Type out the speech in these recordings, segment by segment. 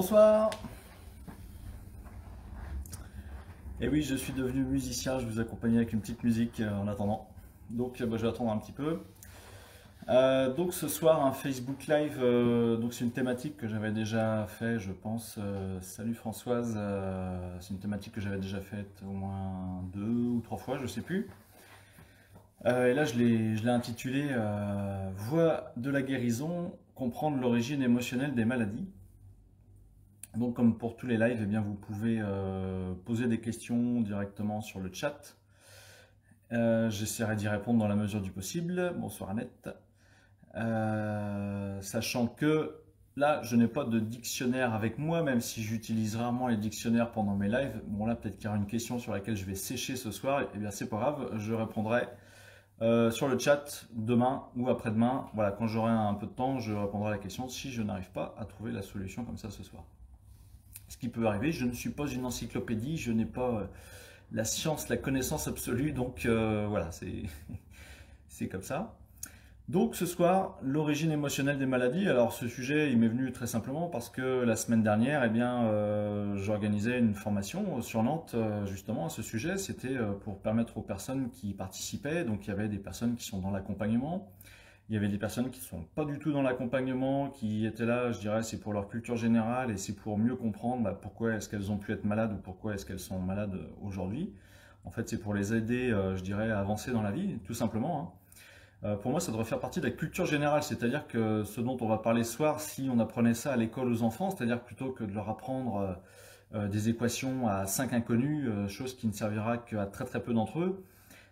Bonsoir. Et oui, je suis devenu musicien, je vous accompagne avec une petite musique en attendant. Donc je vais attendre un petit peu. Donc ce soir, un Facebook Live, donc c'est une thématique que j'avais déjà fait, je pense. Salut Françoise, c'est une thématique que j'avais déjà faite au moins 2 ou 3 fois, je sais plus. Et là, je l'ai intitulé Voix de la guérison, comprendre l'origine émotionnelle des maladies. Donc comme pour tous les lives, eh bien, vous pouvez poser des questions directement sur le chat. J'essaierai d'y répondre dans la mesure du possible. Bonsoir Annette. Sachant que là, je n'ai pas de dictionnaire avec moi, même si j'utilise rarement les dictionnaires pendant mes lives. Bon là, peut-être qu'il y aura une question sur laquelle je vais sécher ce soir. Eh bien, c'est pas grave, je répondrai sur le chat demain ou après-demain. Voilà, quand j'aurai un peu de temps, je répondrai à la question si je n'arrive pas à trouver la solution comme ça ce soir. Ce qui peut arriver, je ne suis pas une encyclopédie, je n'ai pas la science, la connaissance absolue, donc voilà, c'est comme ça. Donc ce soir, l'origine émotionnelle des maladies. Alors ce sujet, il m'est venu très simplement parce que la semaine dernière, eh bien, j'organisais une formation sur Nantes justement à ce sujet. C'était pour permettre aux personnes qui participaient, donc il y avait des personnes qui sont dans l'accompagnement, il y avait des personnes qui ne sont pas du tout dans l'accompagnement, qui étaient là, je dirais, c'est pour leur culture générale et c'est pour mieux comprendre pourquoi est-ce qu'elles ont pu être malades ou pourquoi est-ce qu'elles sont malades aujourd'hui. En fait, c'est pour les aider, je dirais, à avancer dans la vie, tout simplement, hein. Pour moi, ça devrait faire partie de la culture générale, c'est-à-dire que ce dont on va parler ce soir, si on apprenait ça à l'école aux enfants, c'est-à-dire plutôt que de leur apprendre des équations à 5 inconnus, chose qui ne servira qu'à très très peu d'entre eux,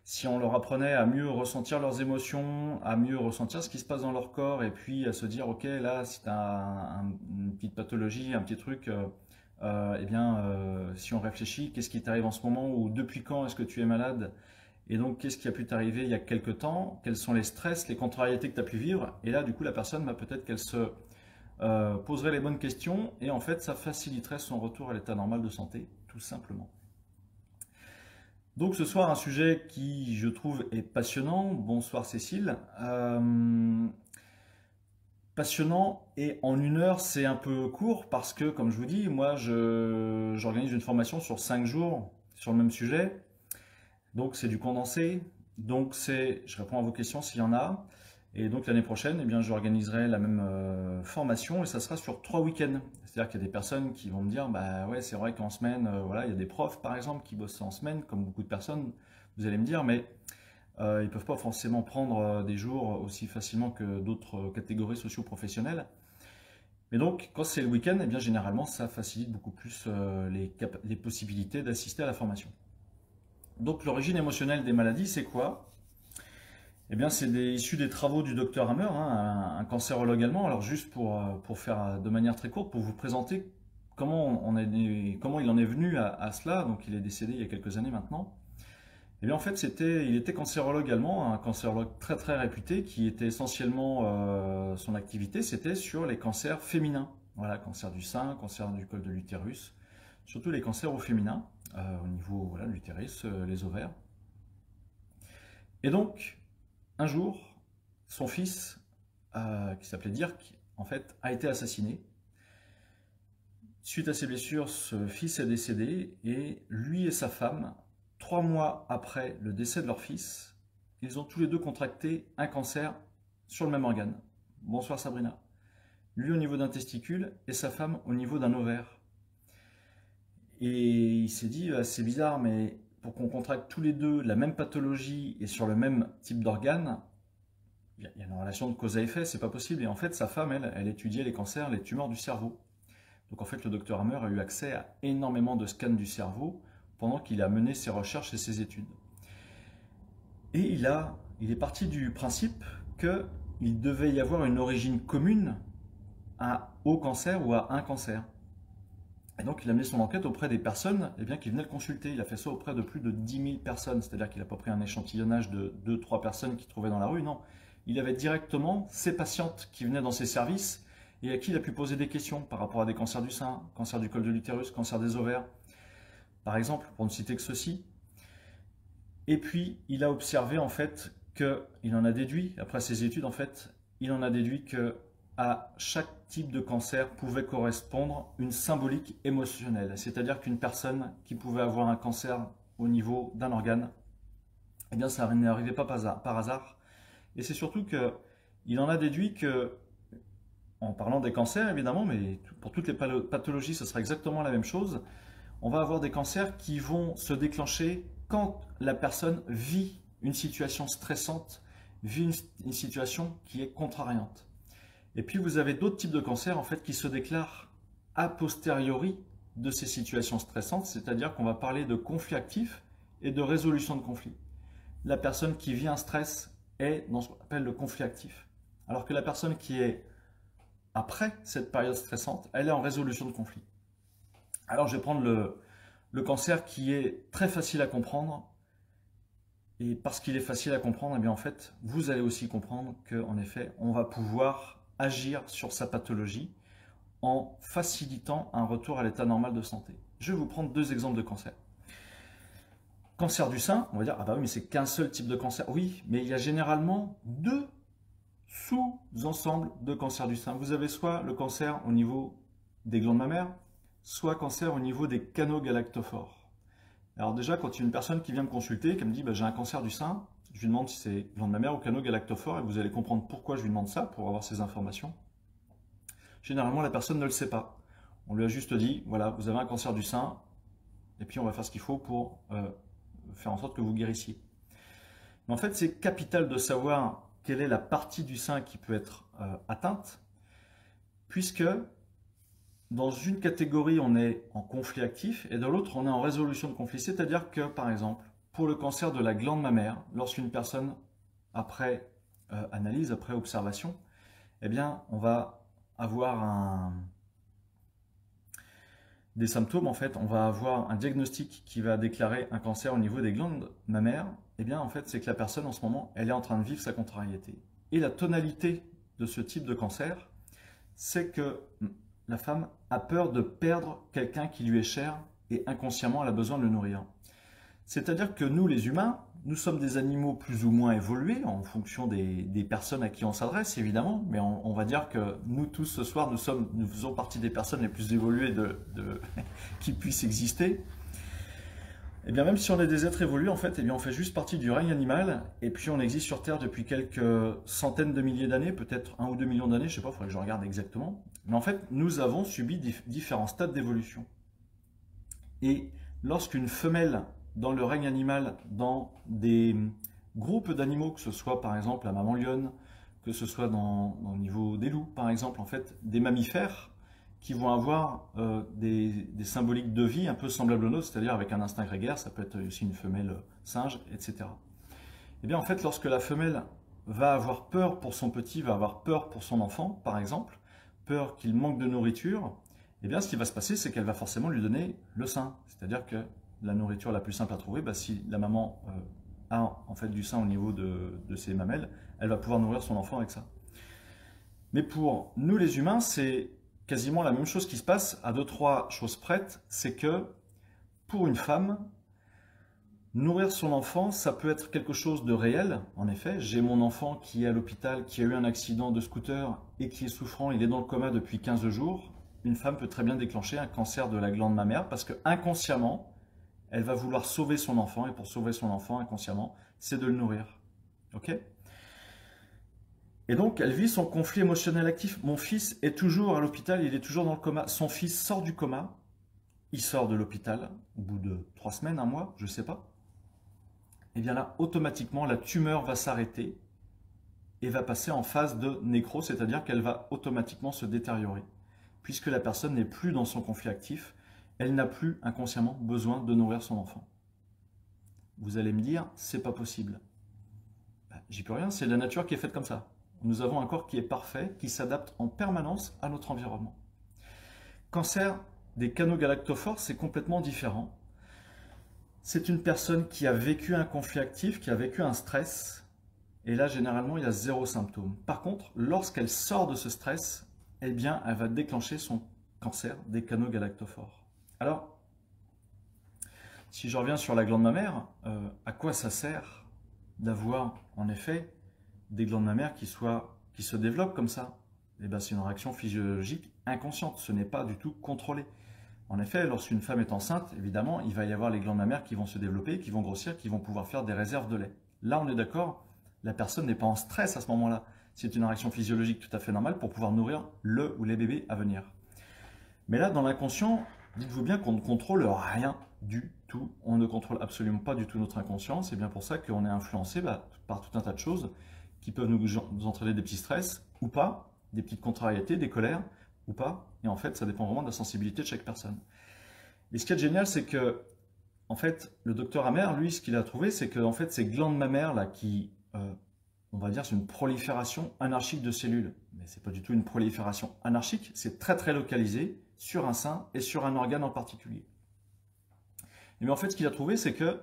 si on leur apprenait à mieux ressentir leurs émotions, à mieux ressentir ce qui se passe dans leur corps, et puis à se dire, ok, là, si tu as une petite pathologie, un petit truc, eh bien, si on réfléchit, qu'est-ce qui t'arrive en ce moment, ou depuis quand est-ce que tu es malade, et donc qu'est-ce qui a pu t'arriver il y a quelques temps, quels sont les stress, les contrariétés que tu as pu vivre, et là, du coup, la personne, peut-être qu'elle se poserait les bonnes questions, et en fait, ça faciliterait son retour à l'état normal de santé, tout simplement. Donc ce soir, un sujet qui, je trouve, est passionnant. Bonsoir Cécile. Passionnant et en 1 heure, c'est un peu court parce que, comme je vous dis, moi, j'organise une formation sur 5 jours sur le même sujet. Donc c'est du condensé. Donc je réponds à vos questions s'il y en a. Et donc l'année prochaine, eh bien, j'organiserai la même formation et ça sera sur 3 week-ends. C'est-à-dire qu'il y a des personnes qui vont me dire, bah ouais, c'est vrai qu'en semaine, voilà, il y a des profs par exemple qui bossent en semaine, comme beaucoup de personnes, vous allez me dire, mais ils ne peuvent pas forcément prendre des jours aussi facilement que d'autres catégories socio-professionnelles. Mais donc, quand c'est le week-end, eh bien, généralement, ça facilite beaucoup plus les possibilités d'assister à la formation. Donc, l'origine émotionnelle des maladies, c'est quoi? Eh bien, c'est issu des travaux du docteur Hammer, hein, un cancérologue allemand. Alors, juste pour faire de manière très courte, pour vous présenter comment il en est venu à cela. Donc, il est décédé il y a quelques années maintenant. Eh bien, en fait, il était cancérologue allemand, un cancérologue très très réputé, qui était essentiellement son activité, c'était sur les cancers féminins. Voilà, cancer du sein, cancer du col de l'utérus, surtout les cancers au féminin, au niveau voilà, de l'utérus, les ovaires. Et donc, un jour, son fils, qui s'appelait Dirk, en fait, a été assassiné. Suite à ses blessures, ce fils est décédé et lui et sa femme, 3 mois après le décès de leur fils, ils ont tous les deux contracté un cancer sur le même organe. Bonsoir Sabrina. Lui au niveau d'un testicule et sa femme au niveau d'un ovaire. Et il s'est dit, c'est bizarre, mais pour qu'on contracte tous les deux la même pathologie et sur le même type d'organe, il y a une relation de cause à effet, c'est pas possible. Et en fait, sa femme, elle étudiait les cancers, les tumeurs du cerveau. Donc en fait, le docteur Hammer a eu accès à énormément de scans du cerveau pendant qu'il a mené ses recherches et ses études. Et il est parti du principe qu'il devait y avoir une origine commune au cancer ou à un cancer. Et donc il a mené son enquête auprès des personnes qui venaient le consulter. Il a fait ça auprès de plus de 10 000 personnes, c'est-à-dire qu'il n'a pas pris un échantillonnage de 2-3 personnes qu'il trouvait dans la rue, non. Il avait directement ses patientes qui venaient dans ses services et à qui il a pu poser des questions par rapport à des cancers du sein, cancer du col de l'utérus, cancer des ovaires, par exemple, pour ne citer que ceci. Et puis, il a observé en fait qu'il en a déduit, après ses études en fait, il en a déduit que à chaque type de cancer pouvait correspondre une symbolique émotionnelle. C'est-à-dire qu'une personne qui pouvait avoir un cancer au niveau d'un organe, eh bien ça n'arrivait pas par hasard. Et c'est surtout qu'il en a déduit que, en parlant des cancers évidemment, mais pour toutes les pathologies ce sera exactement la même chose, on va avoir des cancers qui vont se déclencher quand la personne vit une situation stressante, vit une situation qui est contrariante. Et puis vous avez d'autres types de cancers en fait qui se déclarent a posteriori de ces situations stressantes, c'est-à-dire qu'on va parler de conflit actif et de résolution de conflit. La personne qui vit un stress est dans ce qu'on appelle le conflit actif, alors que la personne qui est après cette période stressante, elle est en résolution de conflit. Alors je vais prendre le cancer qui est très facile à comprendre, et parce qu'il est facile à comprendre, eh bien en fait, vous allez aussi comprendre qu'en effet, on va pouvoir agir sur sa pathologie en facilitant un retour à l'état normal de santé. Je vais vous prendre deux exemples de cancer. Cancer du sein, on va dire, ah bah oui, mais c'est qu'un seul type de cancer. Oui, mais il y a généralement deux sous-ensembles de cancer du sein. Vous avez soit le cancer au niveau des glandes mammaires, soit cancer au niveau des canaux galactophores. Alors déjà, quand il y a une personne qui vient me consulter, qui me dit bah, j'ai un cancer du sein, je lui demande si c'est glande mammaire ou canaux galactophores, et vous allez comprendre pourquoi je lui demande ça, pour avoir ces informations. Généralement, la personne ne le sait pas. On lui a juste dit, voilà, vous avez un cancer du sein, et puis on va faire ce qu'il faut pour faire en sorte que vous guérissiez. Mais en fait, c'est capital de savoir quelle est la partie du sein qui peut être atteinte, puisque dans une catégorie, on est en conflit actif et dans l'autre, on est en résolution de conflit. C'est-à-dire que, par exemple, pour le cancer de la glande mammaire, lorsqu'une personne, après analyse, après observation, eh bien, on va avoir des symptômes, en fait, on va avoir un diagnostic qui va déclarer un cancer au niveau des glandes mammaires. Eh bien, en fait, c'est que la personne, en ce moment, elle est en train de vivre sa contrariété. Et la tonalité de ce type de cancer, c'est que la femme a peur de perdre quelqu'un qui lui est cher et inconsciemment elle a besoin de le nourrir. C'est-à-dire que nous les humains, nous sommes des animaux plus ou moins évolués en fonction des personnes à qui on s'adresse évidemment, mais on va dire que nous tous ce soir nous faisons partie des personnes les plus évoluées qui puissent exister. Et bien même si on est des êtres évolués en fait, eh bien on fait juste partie du règne animal et puis on existe sur Terre depuis quelques centaines de milliers d'années, peut-être 1 ou 2 millions d'années, je sais pas, il faudrait que je regarde exactement. Mais en fait, nous avons subi différents stades d'évolution. Et lorsqu'une femelle dans le règne animal, dans des groupes d'animaux, que ce soit par exemple la maman lionne, que ce soit au niveau des loups par exemple, en fait, des mammifères, qui vont avoir des symboliques de vie un peu semblables aux nôtres, c'est-à-dire avec un instinct grégaire, ça peut être aussi une femelle singe, etc. Et bien en fait, lorsque la femelle va avoir peur pour son petit, va avoir peur pour son enfant, par exemple, peur qu'il manque de nourriture, et bien ce qui va se passer, c'est qu'elle va forcément lui donner le sein. C'est-à-dire que la nourriture la plus simple à trouver, bah, si la maman a en fait du sein au niveau de ses mamelles, elle va pouvoir nourrir son enfant avec ça. Mais pour nous les humains, c'est quasiment la même chose qui se passe à 2-3 choses près, c'est que pour une femme, nourrir son enfant, ça peut être quelque chose de réel. En effet, j'ai mon enfant qui est à l'hôpital, qui a eu un accident de scooter et qui est souffrant, il est dans le coma depuis 15 jours. Une femme peut très bien déclencher un cancer de la glande mammaire parce que inconsciemment, elle va vouloir sauver son enfant et pour sauver son enfant inconsciemment, c'est de le nourrir. Ok ? Et donc, elle vit son conflit émotionnel actif. Mon fils est toujours à l'hôpital, il est toujours dans le coma. Son fils sort du coma, il sort de l'hôpital au bout de 3 semaines, 1 mois, je ne sais pas. Et bien là, automatiquement, la tumeur va s'arrêter et va passer en phase de nécro, c'est-à-dire qu'elle va automatiquement se détériorer. Puisque la personne n'est plus dans son conflit actif, elle n'a plus inconsciemment besoin de nourrir son enfant. Vous allez me dire, c'est pas possible. Ben, j'y peux rien, c'est la nature qui est faite comme ça. Nous avons un corps qui est parfait, qui s'adapte en permanence à notre environnement. Cancer des canaux galactophores, c'est complètement différent. C'est une personne qui a vécu un conflit actif, qui a vécu un stress, et là, généralement, il y a 0 symptôme. Par contre, lorsqu'elle sort de ce stress, eh bien, elle va déclencher son cancer des canaux galactophores. Alors, si je reviens sur la glande mammaire, à quoi ça sert d'avoir, en effet, des glandes mammaires qui se développent comme ça? eh ben, c'est une réaction physiologique inconsciente, ce n'est pas du tout contrôlé. En effet, lorsqu'une femme est enceinte, évidemment, il va y avoir les glandes mammaires qui vont se développer, qui vont grossir, qui vont pouvoir faire des réserves de lait. Là, on est d'accord, la personne n'est pas en stress à ce moment-là. C'est une réaction physiologique tout à fait normale pour pouvoir nourrir le ou les bébés à venir. Mais là, dans l'inconscient, dites-vous bien qu'on ne contrôle rien du tout. On ne contrôle absolument pas du tout notre inconscient. C'est bien pour ça qu'on est influencé par tout un tas de choses qui peuvent nous entraîner des petits stress ou pas, des petites contrariétés, des colères ou pas. Et en fait, ça dépend vraiment de la sensibilité de chaque personne. Et ce qui est génial, c'est que, en fait, le docteur Amer, lui, ce qu'il a trouvé, c'est que en fait, ces glandes mammaires là, qui, on va dire, c'est une prolifération anarchique de cellules. Mais c'est pas du tout une prolifération anarchique, c'est très très localisé sur un sein et sur un organe en particulier. Mais en fait, ce qu'il a trouvé, c'est que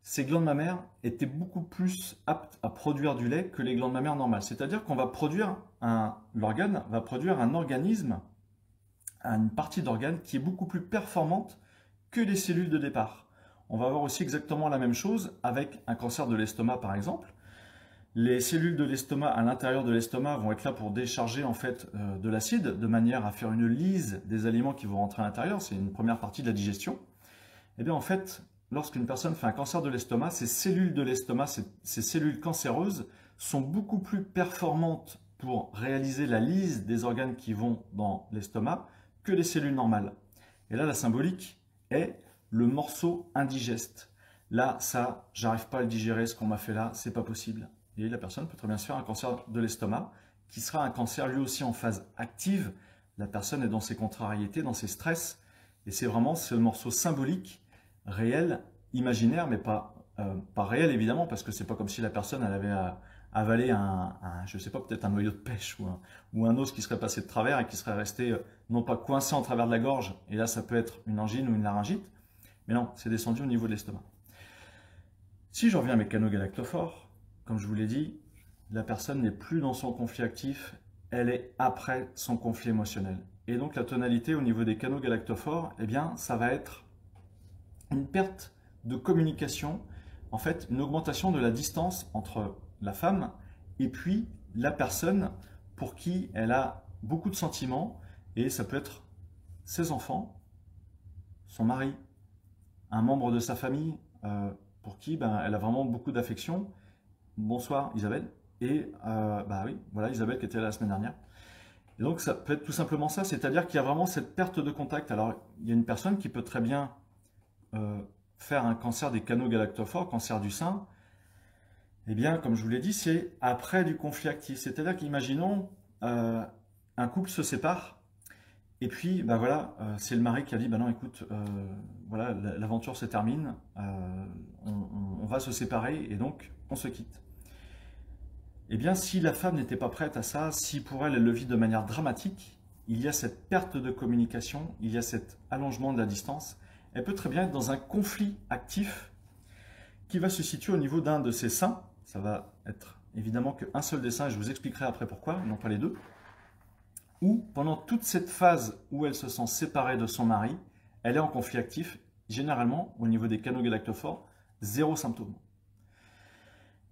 ces glandes mammaires étaient beaucoup plus aptes à produire du lait que les glandes mammaires normales. C'est-à-dire qu'on va produire l'organe va produire un organisme, une partie d'organe qui est beaucoup plus performante que les cellules de départ. On va avoir aussi exactement la même chose avec un cancer de l'estomac par exemple. Les cellules de l'estomac à l'intérieur de l'estomac vont être là pour décharger en fait de l'acide de manière à faire une lyse des aliments qui vont rentrer à l'intérieur. C'est une première partie de la digestion. Et bien en fait, lorsqu'une personne fait un cancer de l'estomac, ces cellules de l'estomac, ces cellules cancéreuses sont beaucoup plus performantes pour réaliser la lyse des organes qui vont dans l'estomac que les cellules normales. Et là, la symbolique est le morceau indigeste. Là, ça, j'arrive pas à le digérer, ce qu'on m'a fait là, c'est pas possible. Et la personne peut très bien se faire un cancer de l'estomac, qui sera un cancer lui aussi en phase active. La personne est dans ses contrariétés, dans ses stress, et c'est vraiment ce morceau symbolique, réel, imaginaire, mais pas réel évidemment, parce que c'est pas comme si la personne elle avait avalé je sais pas, peut-être un noyau de pêche ou un os qui serait passé de travers et qui serait resté non pas coincé en travers de la gorge, et là ça peut être une angine ou une laryngite, mais non, c'est descendu au niveau de l'estomac. Si je reviens à mes canaux galactophores, comme je vous l'ai dit, la personne n'est plus dans son conflit actif, elle est après son conflit émotionnel. Et donc la tonalité au niveau des canaux galactophores, eh bien, ça va être une perte de communication, en fait, une augmentation de la distance entre la femme et puis la personne pour qui elle a beaucoup de sentiments, et ça peut être ses enfants, son mari, un membre de sa famille pour qui elle a vraiment beaucoup d'affection. Bonsoir Isabelle. Et bah oui, voilà Isabelle qui était là la semaine dernière. Et donc ça peut être tout simplement ça, c'est-à-dire qu'il y a vraiment cette perte de contact. Alors il y a une personne qui peut très bien faire un cancer des canaux galactophores, cancer du sein. Eh bien, comme je vous l'ai dit, c'est après du conflit actif. C'est-à-dire qu'imaginons un couple se sépare, et puis bah voilà, c'est le mari qui a dit bah non écoute, voilà, l'aventure se termine, on va se séparer et donc on se quitte. Eh bien, si la femme n'était pas prête à ça, si pour elle, elle le vit de manière dramatique, il y a cette perte de communication, il y a cet allongement de la distance. Elle peut très bien être dans un conflit actif qui va se situer au niveau d'un de ses seins. Ça va être évidemment qu'un seul des seins, et je vous expliquerai après pourquoi, non pas les deux. Ou pendant toute cette phase où elle se sent séparée de son mari, elle est en conflit actif, généralement au niveau des canaux galactophores, zéro symptôme.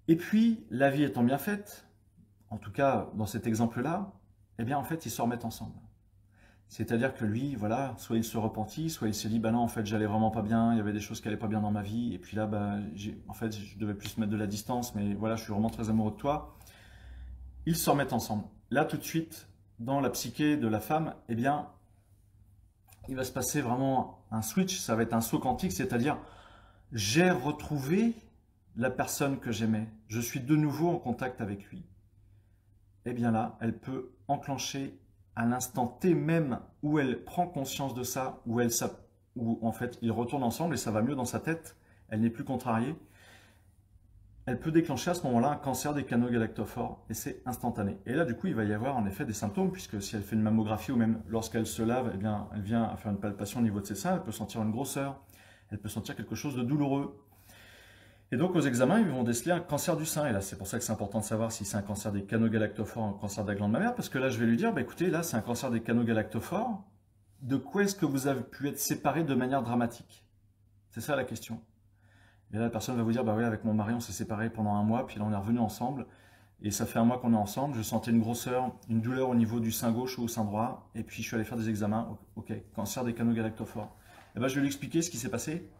Et puis, la vie étant bien faite, en tout cas dans cet exemple-là, eh bien en fait ils se remettent ensemble. C'est-à-dire que lui, voilà, soit il se repentit, soit il s'est dit, bah non, en fait j'allais vraiment pas bien, il y avait des choses qui allaient pas bien dans ma vie, et puis là, en fait je devais plus mettre de la distance, mais voilà, je suis vraiment très amoureux de toi. Ils se remettent ensemble. Là tout de suite, dans la psyché de la femme, eh bien, il va se passer vraiment un switch, ça va être un saut quantique, c'est-à-dire, j'ai retrouvé la personne que j'aimais, je suis de nouveau en contact avec lui. Et bien là, elle peut enclencher à l'instant T même où elle prend conscience de ça, où en fait ils retournent ensemble et ça va mieux dans sa tête, elle n'est plus contrariée. Elle peut déclencher à ce moment-là un cancer des canaux galactophores et c'est instantané. Et là du coup il va y avoir en effet des symptômes puisque si elle fait une mammographie ou même lorsqu'elle se lave, eh bien, elle vient faire une palpation au niveau de ses seins, elle peut sentir une grosseur, elle peut sentir quelque chose de douloureux. Et donc aux examens, ils vont déceler un cancer du sein. Et là, c'est pour ça que c'est important de savoir si c'est un cancer des canaux galactophores ou un cancer de la glande mammaire. Parce que là, je vais lui dire, bah, écoutez, là, c'est un cancer des canaux galactophores. De quoi est-ce que vous avez pu être séparés de manière dramatique? C'est ça la question. Et là, la personne va vous dire, bah oui, avec mon mari, on s'est séparés pendant un mois, puis là, on est revenus ensemble. Et ça fait un mois qu'on est ensemble, je sentais une grosseur, une douleur au niveau du sein gauche ou au sein droit. Et puis je suis allé faire des examens. Ok, cancer des canaux galactophores. Et ben, je vais lui expliquer ce qui s'est passé.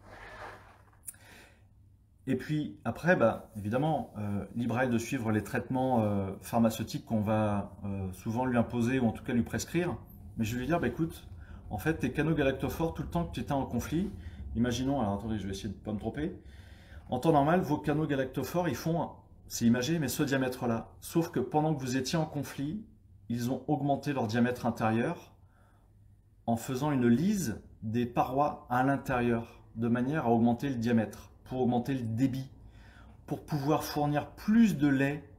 Et puis après, bah, évidemment, libre à elle de suivre les traitements pharmaceutiques qu'on va souvent lui imposer ou en tout cas lui prescrire. Mais je vais lui dire, bah, écoute, en fait, tes canaux galactophores, tout le temps que tu étais en conflit, imaginons, alors attendez, je vais essayer de ne pas me tromper, en temps normal, vos canaux galactophores, ils font, c'est imagé, mais ce diamètre-là. Sauf que pendant que vous étiez en conflit, ils ont augmenté leur diamètre intérieur en faisant une lise des parois à l'intérieur, de manière à augmenter le diamètre, pour augmenter le débit, pour pouvoir fournir plus de lait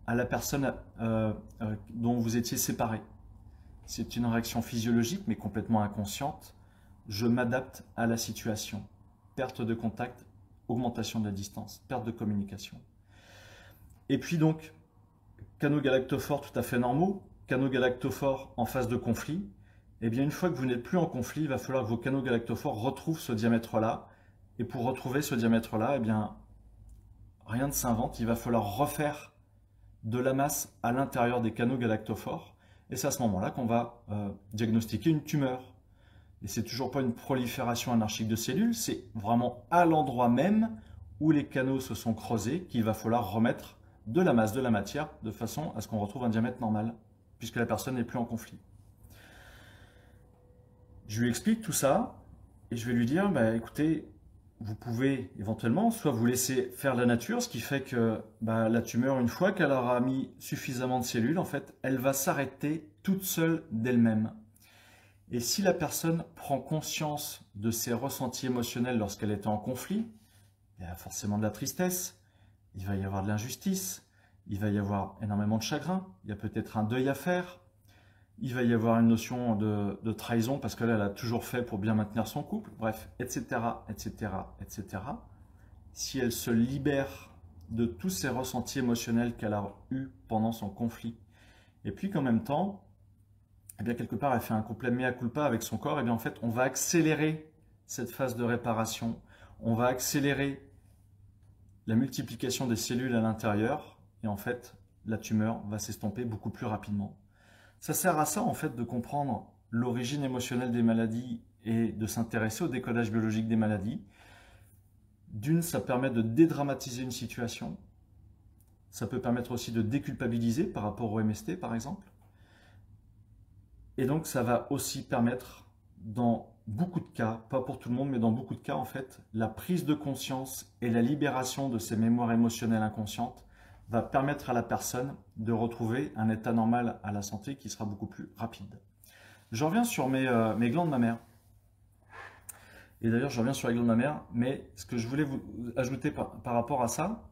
à la personne dont vous étiez séparés. C'est une réaction physiologique, mais complètement inconsciente. Je m'adapte à la situation. Perte de contact, augmentation de la distance, perte de communication. Et puis donc, canaux galactophores tout à fait normaux, canaux galactophores en phase de conflit. Et bien une fois que vous n'êtes plus en conflit, il va falloir que vos canaux galactophores retrouvent ce diamètre-là. Et pour retrouver ce diamètre-là, eh bien, rien ne s'invente, il va falloir refaire de la masse à l'intérieur des canaux galactophores. Et c'est à ce moment-là qu'on va diagnostiquer une tumeur. Et c'est toujours pas une prolifération anarchique de cellules, c'est vraiment à l'endroit même où les canaux se sont creusés qu'il va falloir remettre de la masse, de la matière, de façon à ce qu'on retrouve un diamètre normal, puisque la personne n'est plus en conflit. Je lui explique tout ça, et je vais lui dire, bah, écoutez, vous pouvez éventuellement soit vous laisser faire la nature, ce qui fait que bah, la tumeur, une fois qu'elle aura mis suffisamment de cellules, en fait, elle va s'arrêter toute seule d'elle-même. Et si la personne prend conscience de ses ressentis émotionnels lorsqu'elle était en conflit, il y a forcément de la tristesse, il va y avoir de l'injustice, il va y avoir énormément de chagrin, il y a peut-être un deuil à faire, il va y avoir une notion de trahison parce que là, elle a toujours fait pour bien maintenir son couple, bref, etc., etc., etc. Si elle se libère de tous ces ressentis émotionnels qu'elle a eus pendant son conflit, et puis qu'en même temps, eh bien, quelque part, elle fait un complet mea culpa avec son corps, et bien en fait, on va accélérer cette phase de réparation, on va accélérer la multiplication des cellules à l'intérieur, et en fait, la tumeur va s'estomper beaucoup plus rapidement. Ça sert à ça, en fait, de comprendre l'origine émotionnelle des maladies et de s'intéresser au décodage biologique des maladies. D'une, ça permet de dédramatiser une situation. Ça peut permettre aussi de déculpabiliser par rapport au MST, par exemple. Et donc, ça va aussi permettre, dans beaucoup de cas, pas pour tout le monde, mais dans beaucoup de cas, en fait, la prise de conscience et la libération de ces mémoires émotionnelles inconscientes va permettre à la personne de retrouver un état normal à la santé qui sera beaucoup plus rapide. Je reviens sur mes glandes mammaires. Et d'ailleurs, je reviens sur les glandes mammaires, mais ce que je voulais vous ajouter par rapport à ça,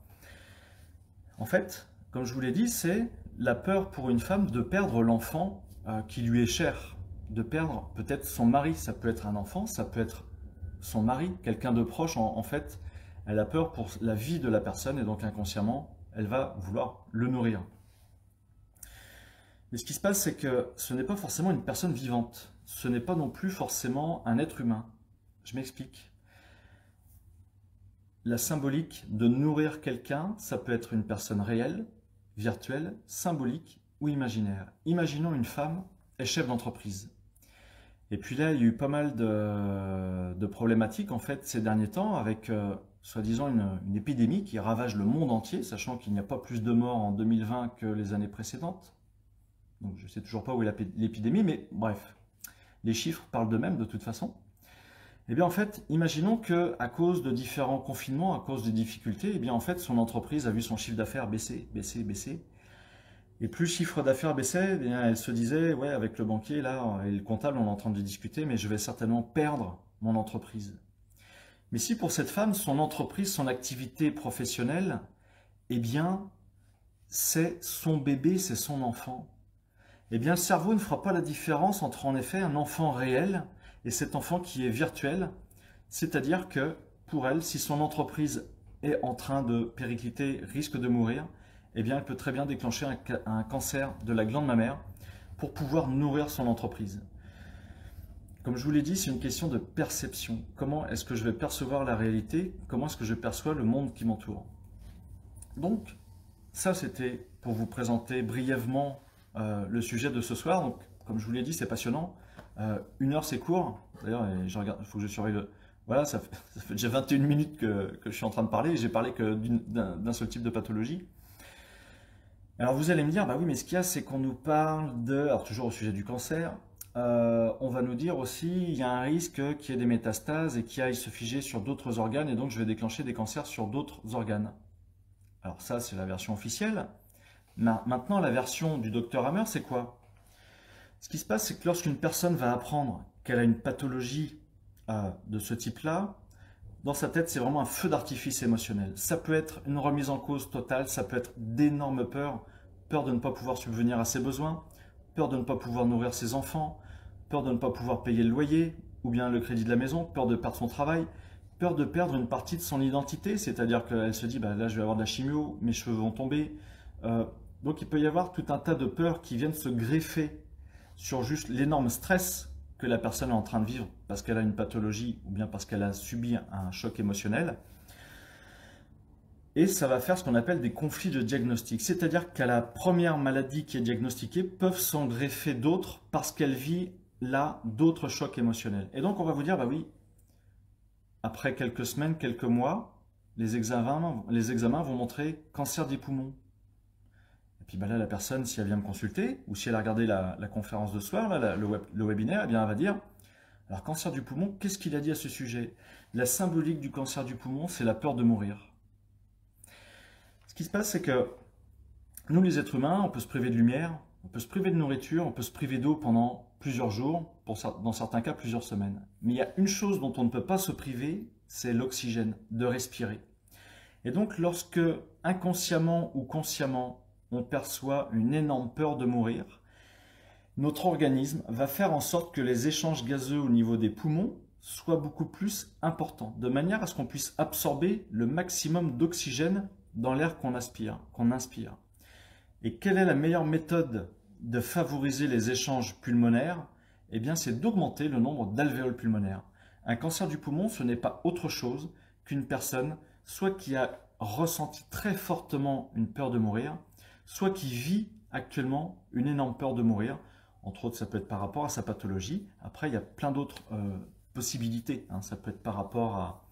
en fait, comme je vous l'ai dit, c'est la peur pour une femme de perdre l'enfant qui lui est cher, de perdre peut-être son mari, ça peut être un enfant, ça peut être son mari, quelqu'un de proche, en fait, elle a peur pour la vie de la personne et donc inconsciemment, elle va vouloir le nourrir. Mais ce qui se passe, c'est que ce n'est pas forcément une personne vivante. Ce n'est pas non plus forcément un être humain. Je m'explique. La symbolique de nourrir quelqu'un, ça peut être une personne réelle, virtuelle, symbolique ou imaginaire. Imaginons une femme est chef d'entreprise. Et puis là, il y a eu pas mal de problématiques en fait ces derniers temps avec soi-disant une épidémie qui ravage le monde entier, sachant qu'il n'y a pas plus de morts en 2020 que les années précédentes. Donc je ne sais toujours pas où est l'épidémie, mais bref, les chiffres parlent d'eux-mêmes de toute façon. Eh bien en fait, imaginons qu'à cause de différents confinements, à cause des difficultés, eh bien en fait son entreprise a vu son chiffre d'affaires baisser, baisser, baisser. Et plus le chiffre d'affaires baissait, eh bien elle se disait, ouais, avec le banquier là et le comptable, on est en train de discuter, mais je vais certainement perdre mon entreprise. Mais si pour cette femme, son entreprise, son activité professionnelle, eh bien, c'est son bébé, c'est son enfant. Eh bien, le cerveau ne fera pas la différence entre, en effet, un enfant réel et cet enfant qui est virtuel. C'est-à-dire que, pour elle, si son entreprise est en train de péricliter, risque de mourir, eh bien, elle peut très bien déclencher un cancer de la glande mammaire pour pouvoir nourrir son entreprise. Comme je vous l'ai dit, c'est une question de perception. Comment est-ce que je vais percevoir la réalité? Comment est-ce que je perçois le monde qui m'entoure? Donc, ça c'était pour vous présenter brièvement le sujet de ce soir. Donc, comme je vous l'ai dit, c'est passionnant. 1 heure, c'est court. D'ailleurs, je regarde, il faut que je surveille le... Voilà, ça fait déjà 21 minutes que je suis en train de parler et j'ai parlé que d'un seul type de pathologie. Alors vous allez me dire, bah oui, mais ce qu'il y a, c'est qu'on nous parle de, alors toujours au sujet du cancer, on va nous dire aussi, il y a un risque qu'il y ait des métastases et qu'il aille se figer sur d'autres organes et donc je vais déclencher des cancers sur d'autres organes. Alors ça, c'est la version officielle. Maintenant, la version du docteur Hammer, c'est quoi? Ce qui se passe, c'est que lorsqu'une personne va apprendre qu'elle a une pathologie de ce type-là, dans sa tête, c'est vraiment un feu d'artifice émotionnel. Ça peut être une remise en cause totale, ça peut être d'énormes peurs, peur de ne pas pouvoir subvenir à ses besoins, peur de ne pas pouvoir nourrir ses enfants, peur de ne pas pouvoir payer le loyer ou bien le crédit de la maison, peur de perdre son travail, peur de perdre une partie de son identité, c'est-à-dire qu'elle se dit bah, là je vais avoir de la chimio, mes cheveux vont tomber. Donc il peut y avoir tout un tas de peurs qui viennent se greffer sur juste l'énorme stress que la personne est en train de vivre parce qu'elle a une pathologie ou bien parce qu'elle a subi un choc émotionnel. Et ça va faire ce qu'on appelle des conflits de diagnostic. C'est-à-dire qu'à la première maladie qui est diagnostiquée, peuvent s'en greffer d'autres parce qu'elle vit là d'autres chocs émotionnels. Et donc on va vous dire, bah oui, après quelques semaines, quelques mois, les examens vont montrer cancer des poumons. Et puis bah là, la personne, si elle vient me consulter, ou si elle a regardé la conférence de ce soir, là, le webinaire, eh bien, elle va dire, alors cancer du poumon, qu'est-ce qu'il a dit à ce sujet? La symbolique du cancer du poumon, c'est la peur de mourir. Ce qui se passe, c'est que nous, les êtres humains, on peut se priver de lumière, on peut se priver de nourriture, on peut se priver d'eau pendant plusieurs jours, dans certains cas plusieurs semaines. Mais il y a une chose dont on ne peut pas se priver, c'est l'oxygène, de respirer. Et donc, lorsque inconsciemment ou consciemment, on perçoit une énorme peur de mourir, notre organisme va faire en sorte que les échanges gazeux au niveau des poumons soient beaucoup plus importants, de manière à ce qu'on puisse absorber le maximum d'oxygène dans l'air qu'on inspire. Et quelle est la meilleure méthode de favoriser les échanges pulmonaires? Eh bien, c'est d'augmenter le nombre d'alvéoles pulmonaires. Un cancer du poumon, ce n'est pas autre chose qu'une personne, soit qui a ressenti très fortement une peur de mourir, soit qui vit actuellement une énorme peur de mourir. Entre autres, ça peut être par rapport à sa pathologie. Après, il y a plein d'autres possibilités. Ça peut être par rapport à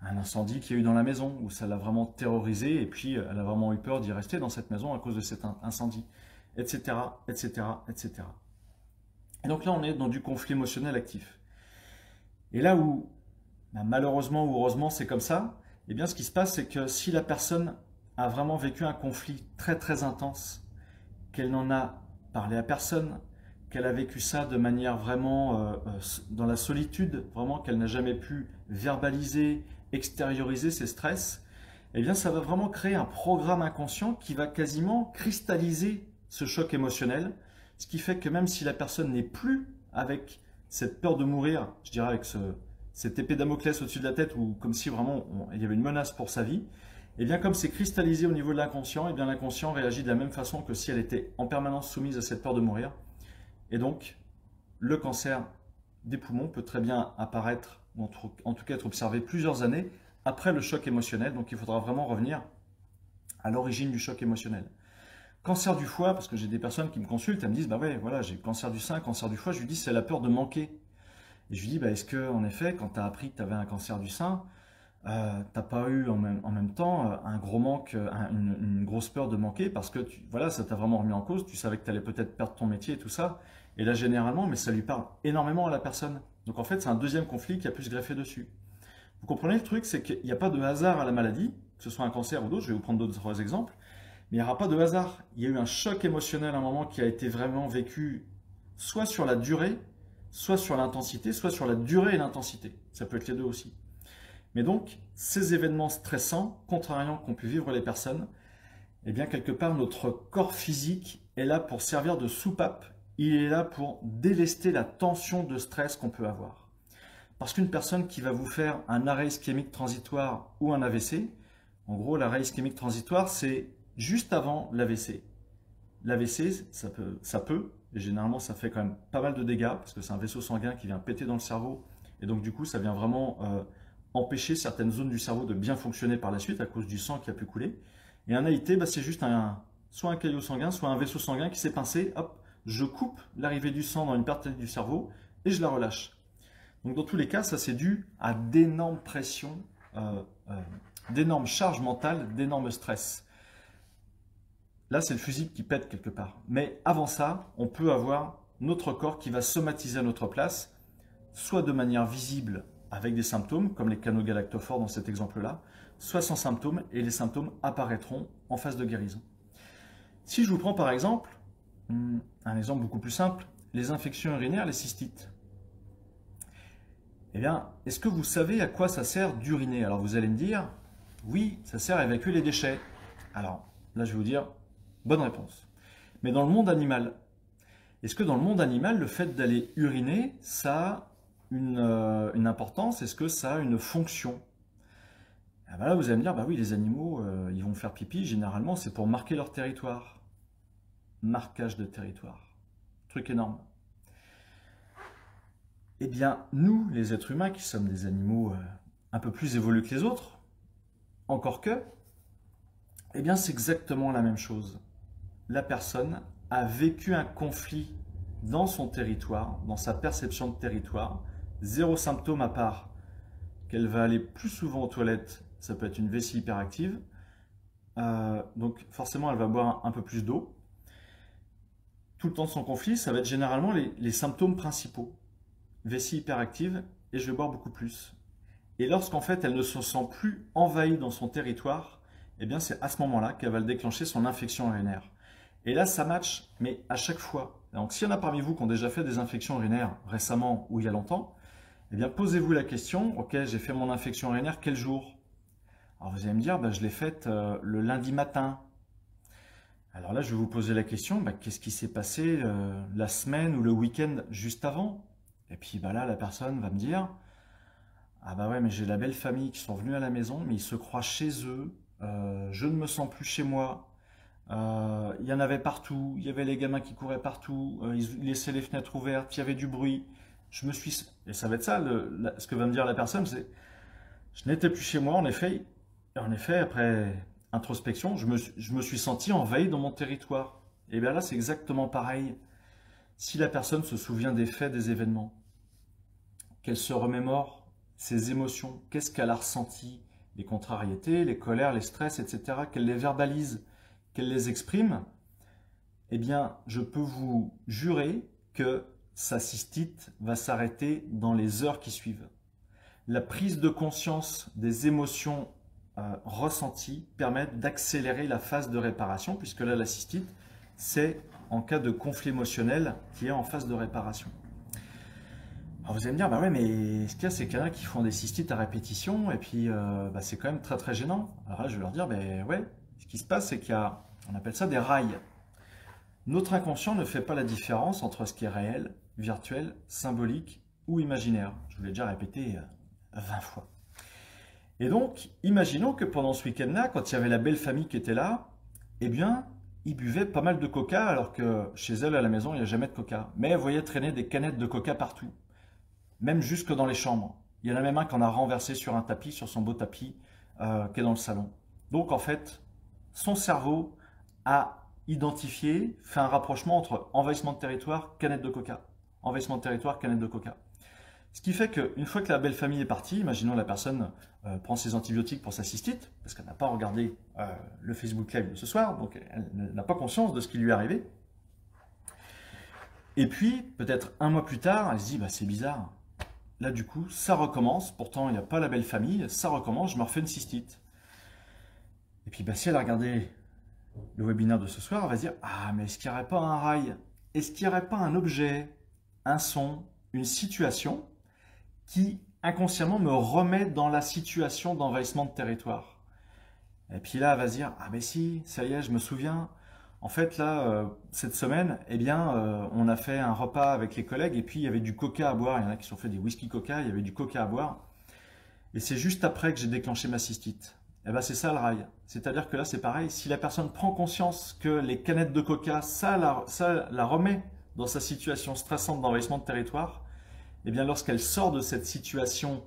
un incendie qu'il y a eu dans la maison, où ça l'a vraiment terrorisée, et puis elle a vraiment eu peur d'y rester dans cette maison à cause de cet incendie, etc., etc., etc. Et donc là, on est dans du conflit émotionnel actif. Et là où, malheureusement ou heureusement, c'est comme ça, eh bien ce qui se passe, c'est que si la personne a vraiment vécu un conflit très très intense, qu'elle n'en a parlé à personne, qu'elle a vécu ça de manière vraiment dans la solitude, vraiment qu'elle n'a jamais pu verbaliser, extérioriser ses stress, eh bien ça va vraiment créer un programme inconscient qui va quasiment cristalliser ce choc émotionnel, ce qui fait que même si la personne n'est plus avec cette peur de mourir, je dirais avec cette épée Damoclès au-dessus de la tête, ou comme si vraiment il y avait une menace pour sa vie, et bien comme c'est cristallisé au niveau de l'inconscient, et bien l'inconscient réagit de la même façon que si elle était en permanence soumise à cette peur de mourir. Et donc, le cancer des poumons peut très bien apparaître, ou en tout cas être observé plusieurs années après le choc émotionnel. Donc, il faudra vraiment revenir à l'origine du choc émotionnel. Cancer du foie, parce que j'ai des personnes qui me consultent, elles me disent, bah ouais, voilà, j'ai cancer du sein, cancer du foie. Je lui dis, c'est la peur de manquer. Et je lui dis, bah, est-ce que, en effet, quand tu as appris que tu avais un cancer du sein, t'as pas eu en même temps un gros manque, une grosse peur de manquer parce que voilà, ça t'a vraiment remis en cause, tu savais que tu allais peut-être perdre ton métier et tout ça. Et là, généralement, mais ça lui parle énormément à la personne. Donc en fait, c'est un deuxième conflit qui a pu se greffer dessus. Vous comprenez le truc, c'est qu'il n'y a pas de hasard à la maladie, que ce soit un cancer ou d'autres, je vais vous prendre d'autres exemples, mais il n'y aura pas de hasard. Il y a eu un choc émotionnel à un moment qui a été vraiment vécu soit sur la durée, soit sur l'intensité, soit sur la durée et l'intensité. Ça peut être les deux aussi. Mais donc, ces événements stressants, contrariants qu'ont pu vivre les personnes, eh bien, quelque part, notre corps physique est là pour servir de soupape. Il est là pour délester la tension de stress qu'on peut avoir. Parce qu'une personne qui va vous faire un arrêt ischémique transitoire ou un AVC, en gros, l'arrêt ischémique transitoire, c'est juste avant l'AVC. L'AVC, ça peut, et généralement, ça fait quand même pas mal de dégâts, parce que c'est un vaisseau sanguin qui vient péter dans le cerveau, et donc du coup, ça vient vraiment empêcher certaines zones du cerveau de bien fonctionner par la suite à cause du sang qui a pu couler. Et un AIT, bah, c'est juste soit un caillot sanguin, soit un vaisseau sanguin qui s'est pincé. Hop, je coupe l'arrivée du sang dans une partie du cerveau et je la relâche. Donc dans tous les cas, ça c'est dû à d'énormes pressions, d'énormes charges mentales, d'énormes stress. Là, c'est le fusible qui pète quelque part. Mais avant ça, on peut avoir notre corps qui va somatiser à notre place, soit de manière visible avec des symptômes, comme les canaux galactophores dans cet exemple-là, soit sans symptômes, et les symptômes apparaîtront en phase de guérison. Si je vous prends par exemple, un exemple beaucoup plus simple, les infections urinaires, les cystites. Eh bien, est-ce que vous savez à quoi ça sert d'uriner? Alors vous allez me dire, oui, ça sert à évacuer les déchets. Alors là, je vais vous dire, bonne réponse. Mais dans le monde animal, est-ce que dans le monde animal, le fait d'aller uriner, ça a une importance? Est-ce que ça a une fonction? Ah ben là, vous allez me dire, bah oui, les animaux, ils vont faire pipi, généralement, c'est pour marquer leur territoire. Marquage de territoire. Truc énorme. Eh bien, nous, les êtres humains, qui sommes des animaux un peu plus évolués que les autres, encore que, eh bien, c'est exactement la même chose. La personne a vécu un conflit dans son territoire, dans sa perception de territoire, zéro symptôme à part qu'elle va aller plus souvent aux toilettes, ça peut être une vessie hyperactive, donc forcément elle va boire un peu plus d'eau. Tout le temps de son conflit, ça va être généralement les symptômes principaux. Vessie hyperactive et je vais boire beaucoup plus. Et lorsqu'en fait elle ne se sent plus envahie dans son territoire, eh bien c'est à ce moment-là qu'elle va le déclencher son infection urinaire. Et là ça match, mais à chaque fois. Donc s'il y en a parmi vous qui ont déjà fait des infections urinaires récemment ou il y a longtemps, eh bien posez-vous la question, ok, j'ai fait mon infection urinaire quel jour? Alors vous allez me dire, bah, je l'ai faite le lundi matin. Alors là je vais vous poser la question, bah, qu'est-ce qui s'est passé la semaine ou le week-end juste avant? Et puis bah là, la personne va me dire, ah bah ouais, mais j'ai la belle famille qui sont venus à la maison, mais ils se croient chez eux, je ne me sens plus chez moi, il y en avait partout, il y avait les gamins qui couraient partout, ils laissaient les fenêtres ouvertes, il y avait du bruit, je me suis... Et ça va être ça, ce que va me dire la personne, c'est, je n'étais plus chez moi, en effet, après introspection, je me suis senti envahi dans mon territoire. Et bien là, c'est exactement pareil. Si la personne se souvient des faits, des événements, qu'elle se remémore ses émotions, qu'est-ce qu'elle a ressenti, les contrariétés, les colères, les stress, etc., qu'elle les verbalise, qu'elle les exprime, eh bien, je peux vous jurer que sa cystite va s'arrêter dans les heures qui suivent. La prise de conscience des émotions ressenties permet d'accélérer la phase de réparation, puisque là, la cystite, c'est en cas de conflit émotionnel qui est en phase de réparation. Alors vous allez me dire, bah ouais, mais ce qu'il y a, c'est qu'il y en a qui font des cystites à répétition, et puis bah, c'est quand même très très gênant. Alors là, je vais leur dire, ben ouais, ce qui se passe, c'est qu'il y a, on appelle ça des rails. Notre inconscient ne fait pas la différence entre ce qui est réel, virtuel, symbolique ou imaginaire. Je vous l'ai déjà répété 20 fois. Et donc, imaginons que pendant ce week-end-là, quand il y avait la belle famille qui était là, eh bien, ils buvaient pas mal de coca, alors que chez elle, à la maison, il n'y a jamais de coca. Mais elle voyait traîner des canettes de coca partout, même jusque dans les chambres. Il y en a même un qui en a renversé sur un tapis, sur son beau tapis, qui est dans le salon. Donc, en fait, son cerveau a identifié, fait un rapprochement entre envahissement de territoire, canette de coca. Envahissement de territoire, canette de coca. Ce qui fait qu'une fois que la belle famille est partie, imaginons la personne prend ses antibiotiques pour sa cystite, parce qu'elle n'a pas regardé le Facebook Live de ce soir, donc elle n'a pas conscience de ce qui lui est arrivé. Et puis, peut-être un mois plus tard, elle se dit, bah, c'est bizarre. Là, du coup, ça recommence, pourtant il n'y a pas la belle famille, ça recommence, je me refais une cystite. Et puis, bah, si elle a regardé le webinaire de ce soir, elle va se dire, ah, mais est-ce qu'il n'y aurait pas un rail? Est-ce qu'il n'y aurait pas un objet, un son, une situation qui inconsciemment me remet dans la situation d'envahissement de territoire? Et puis là, elle va se dire, ah mais si, ça y est, je me souviens. En fait, là, cette semaine, eh bien, on a fait un repas avec les collègues et puis il y avait du coca à boire. Il y en a qui se sont fait des whisky coca, il y avait du coca à boire. Et c'est juste après que j'ai déclenché ma cystite. Et bien, c'est ça le rail. C'est-à-dire que là, c'est pareil. Si la personne prend conscience que les canettes de coca, ça la remet dans sa situation stressante d'envahissement de territoire, eh bien, lorsqu'elle sort de cette situation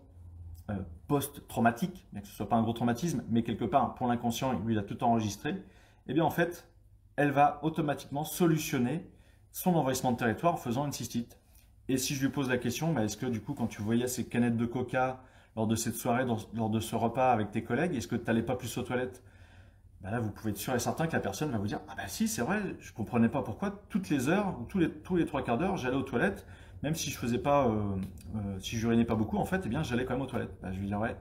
post-traumatique, bien que ce ne soit pas un gros traumatisme, mais quelque part, pour l'inconscient, lui, il a tout enregistré, eh bien, en fait, elle va automatiquement solutionner son envahissement de territoire en faisant une cystite. Et si je lui pose la question, bah, est-ce que du coup, quand tu voyais ces canettes de coca lors de cette soirée, lors de ce repas avec tes collègues, est-ce que tu n'allais pas plus aux toilettes? Bah là, vous pouvez être sûr et certain que la personne va vous dire, ah bah si, c'est vrai, je ne comprenais pas pourquoi toutes les heures, ou tous les 3/4 d'heure, j'allais aux toilettes, même si je faisais pas, si j'urinais pas beaucoup, en fait, eh bien, j'allais quand même aux toilettes. Bah, je lui dirais, ouais,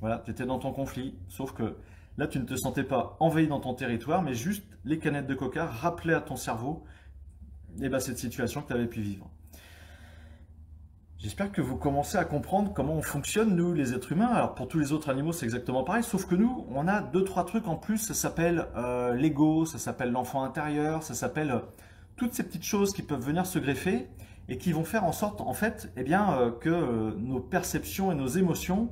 voilà, tu étais dans ton conflit, sauf que là, tu ne te sentais pas envahi dans ton territoire, mais juste les canettes de coca rappelaient à ton cerveau cette situation que tu avais pu vivre. J'espère que vous commencez à comprendre comment on fonctionne, nous, les êtres humains. Alors, pour tous les autres animaux, c'est exactement pareil, sauf que nous, on a 2-3 trucs en plus. Ça s'appelle l'ego, ça s'appelle l'enfant intérieur, ça s'appelle toutes ces petites choses qui peuvent venir se greffer et qui vont faire en sorte, en fait, que nos perceptions et nos émotions,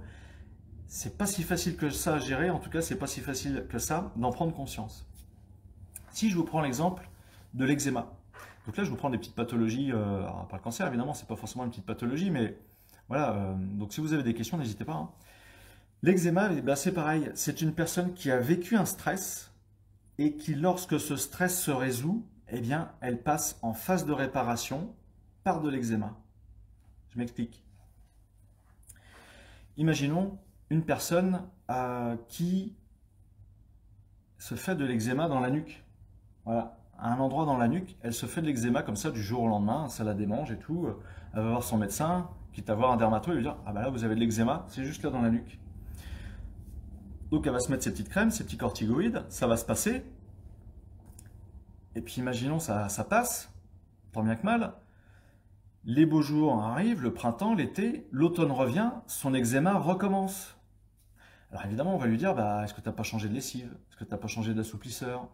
c'est pas si facile que ça à gérer. En tout cas, c'est pas si facile que ça d'en prendre conscience. Si je vous prends l'exemple de l'eczéma. Donc là, je vous prends des petites pathologies, alors pas le cancer évidemment, c'est pas forcément une petite pathologie, mais voilà. Donc si vous avez des questions, n'hésitez pas, hein. L'eczéma, c'est pareil, c'est une personne qui a vécu un stress et qui, lorsque ce stress se résout, eh bien, elle passe en phase de réparation par de l'eczéma. Je m'explique. Imaginons une personne qui se fait de l'eczéma dans la nuque. Voilà. À un endroit dans la nuque, elle se fait de l'eczéma comme ça du jour au lendemain, ça la démange et tout. Elle va voir son médecin, quitte à voir un dermato, et lui dire, ah bah là vous avez de l'eczéma, c'est juste là dans la nuque. Donc elle va se mettre ses petites crèmes, ses petits corticoïdes, ça va se passer. Et puis imaginons ça passe, tant bien que mal. Les beaux jours arrivent, le printemps, l'été, l'automne revient, son eczéma recommence. Alors évidemment on va lui dire, bah, est-ce que tu n'as pas changé de lessive? Est-ce que tu n'as pas changé d'assouplisseur?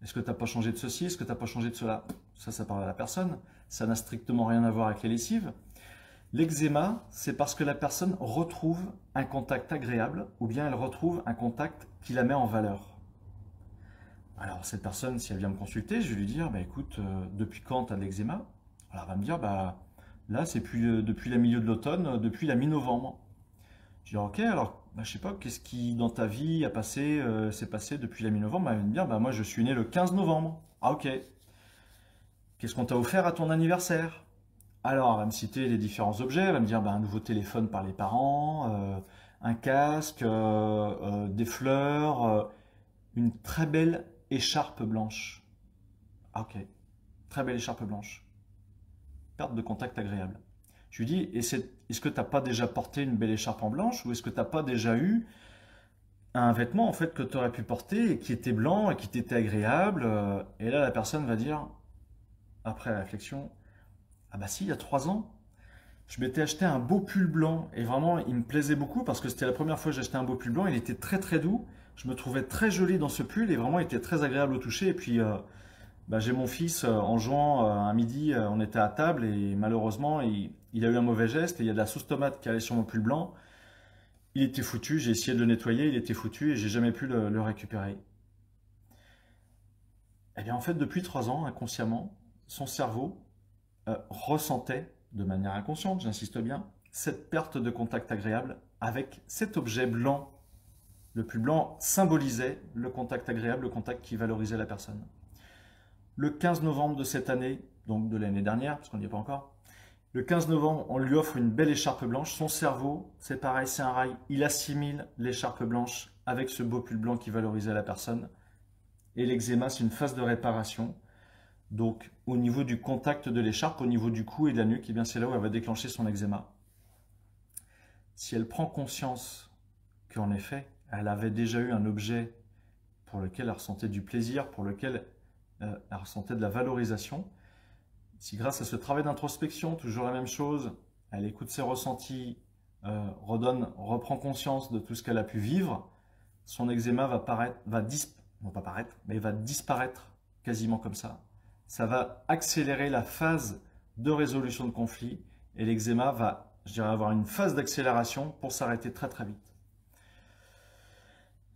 Est-ce que tu n'as pas changé de ceci? Est-ce que tu n'as pas changé de cela? Ça parle à la personne. Ça n'a strictement rien à voir avec les lessives. L'eczéma, c'est parce que la personne retrouve un contact agréable ou bien elle retrouve un contact qui la met en valeur. Alors cette personne, si elle vient me consulter, je vais lui dire, bah, écoute, depuis quand tu as de l'eczéma? Alors elle va me dire, bah, là c'est depuis le milieu de l'automne, depuis la mi-novembre. Je dis, ok, alors bah, je sais pas, qu'est-ce qui dans ta vie s'est passé depuis la mi-novembre? Elle va me dire, bah, moi je suis né le 15 novembre. Ah ok. Qu'est-ce qu'on t'a offert à ton anniversaire? Alors elle va me citer les différents objets, elle va me dire bah, un nouveau téléphone par les parents, un casque, des fleurs, une très belle écharpe blanche. Ah ok, très belle écharpe blanche. Perte de contact agréable. Je lui dis, est-ce que tu n'as pas déjà porté une belle écharpe en blanche ou est-ce que tu n'as pas déjà eu un vêtement en fait que tu aurais pu porter et qui était blanc et qui t'était agréable? Et là la personne va dire, après réflexion, ah bah si, il y a 3 ans, je m'étais acheté un beau pull blanc et vraiment il me plaisait beaucoup parce que c'était la première fois que j'achetais un beau pull blanc, il était très très doux, je me trouvais très jolie dans ce pull et vraiment il était très agréable au toucher. Et puis j'ai mon fils en jouant un midi, on était à table et malheureusement il a eu un mauvais geste et il y a de la sauce tomate qui allait sur mon pull blanc. Il était foutu, j'ai essayé de le nettoyer, il était foutu et j'ai jamais pu le récupérer. Et bien en fait depuis 3 ans, inconsciemment, son cerveau ressentait de manière inconsciente, j'insiste bien, cette perte de contact agréable avec cet objet blanc. Le pull blanc symbolisait le contact agréable, le contact qui valorisait la personne. Le 15 novembre de cette année, donc de l'année dernière, parce qu'on n'y est pas encore, le 15 novembre, on lui offre une belle écharpe blanche. Son cerveau, c'est pareil, c'est un rail, il assimile l'écharpe blanche avec ce beau pull blanc qui valorisait la personne. Et l'eczéma, c'est une phase de réparation. Donc, au niveau du contact de l'écharpe, au niveau du cou et de la nuque, eh bien c'est là où elle va déclencher son eczéma. Si elle prend conscience qu'en effet, elle avait déjà eu un objet pour lequel elle ressentait du plaisir, pour lequel elle ressentait de la valorisation, si grâce à ce travail d'introspection, toujours la même chose, elle écoute ses ressentis, reprend conscience de tout ce qu'elle a pu vivre, son eczéma va disparaître quasiment comme ça. Ça va accélérer la phase de résolution de conflit et l'eczéma va, je dirais, avoir une phase d'accélération pour s'arrêter très très vite.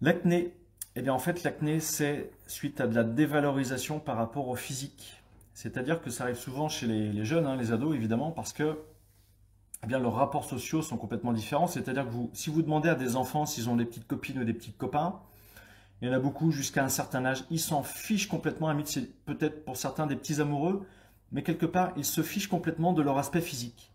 L'acné, eh bien en fait l'acné c'est suite à de la dévalorisation par rapport au physique. C'est-à-dire que ça arrive souvent chez les jeunes, hein, les ados évidemment, parce que eh bien, leurs rapports sociaux sont complètement différents. C'est-à-dire que si vous demandez à des enfants s'ils ont des petites copines ou des petits copains, il y en a beaucoup jusqu'à un certain âge, ils s'en fichent complètement. À c'est peut-être pour certains des petits amoureux, mais quelque part, ils se fichent complètement de leur aspect physique.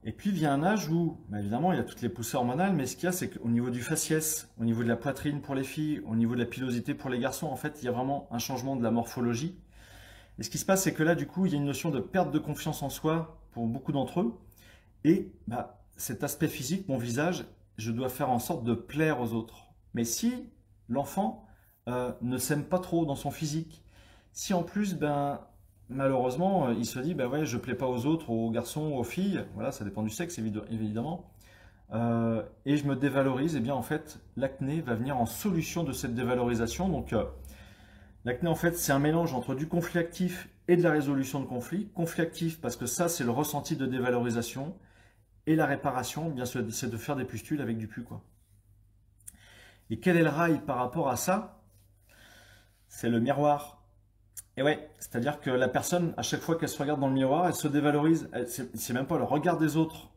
Et puis vient un âge où, bah évidemment, il y a toutes les poussées hormonales, mais ce qu'il y a, c'est qu'au niveau du faciès, au niveau de la poitrine pour les filles, au niveau de la pilosité pour les garçons, en fait, il y a vraiment un changement de la morphologie. Et ce qui se passe, c'est que là, du coup, il y a une notion de perte de confiance en soi pour beaucoup d'entre eux. Et bah, cet aspect physique, mon visage, je dois faire en sorte de plaire aux autres. Mais si l'enfant ne s'aime pas trop dans son physique, si en plus, ben, malheureusement, il se dit, ben ouais, je plais pas aux autres, aux garçons, aux filles, voilà, ça dépend du sexe évidemment, et je me dévalorise, et bien en fait, l'acné va venir en solution de cette dévalorisation. Donc l'acné, en fait, c'est un mélange entre du conflit actif et de la résolution de conflit. Conflit actif parce que ça, c'est le ressenti de dévalorisation. Et la réparation, bien sûr, c'est de faire des pustules avec du pus, quoi. Et quel est le rail par rapport à ça? C'est le miroir. Et ouais, c'est-à-dire que la personne, à chaque fois qu'elle se regarde dans le miroir, elle se dévalorise. C'est même pas le regard des autres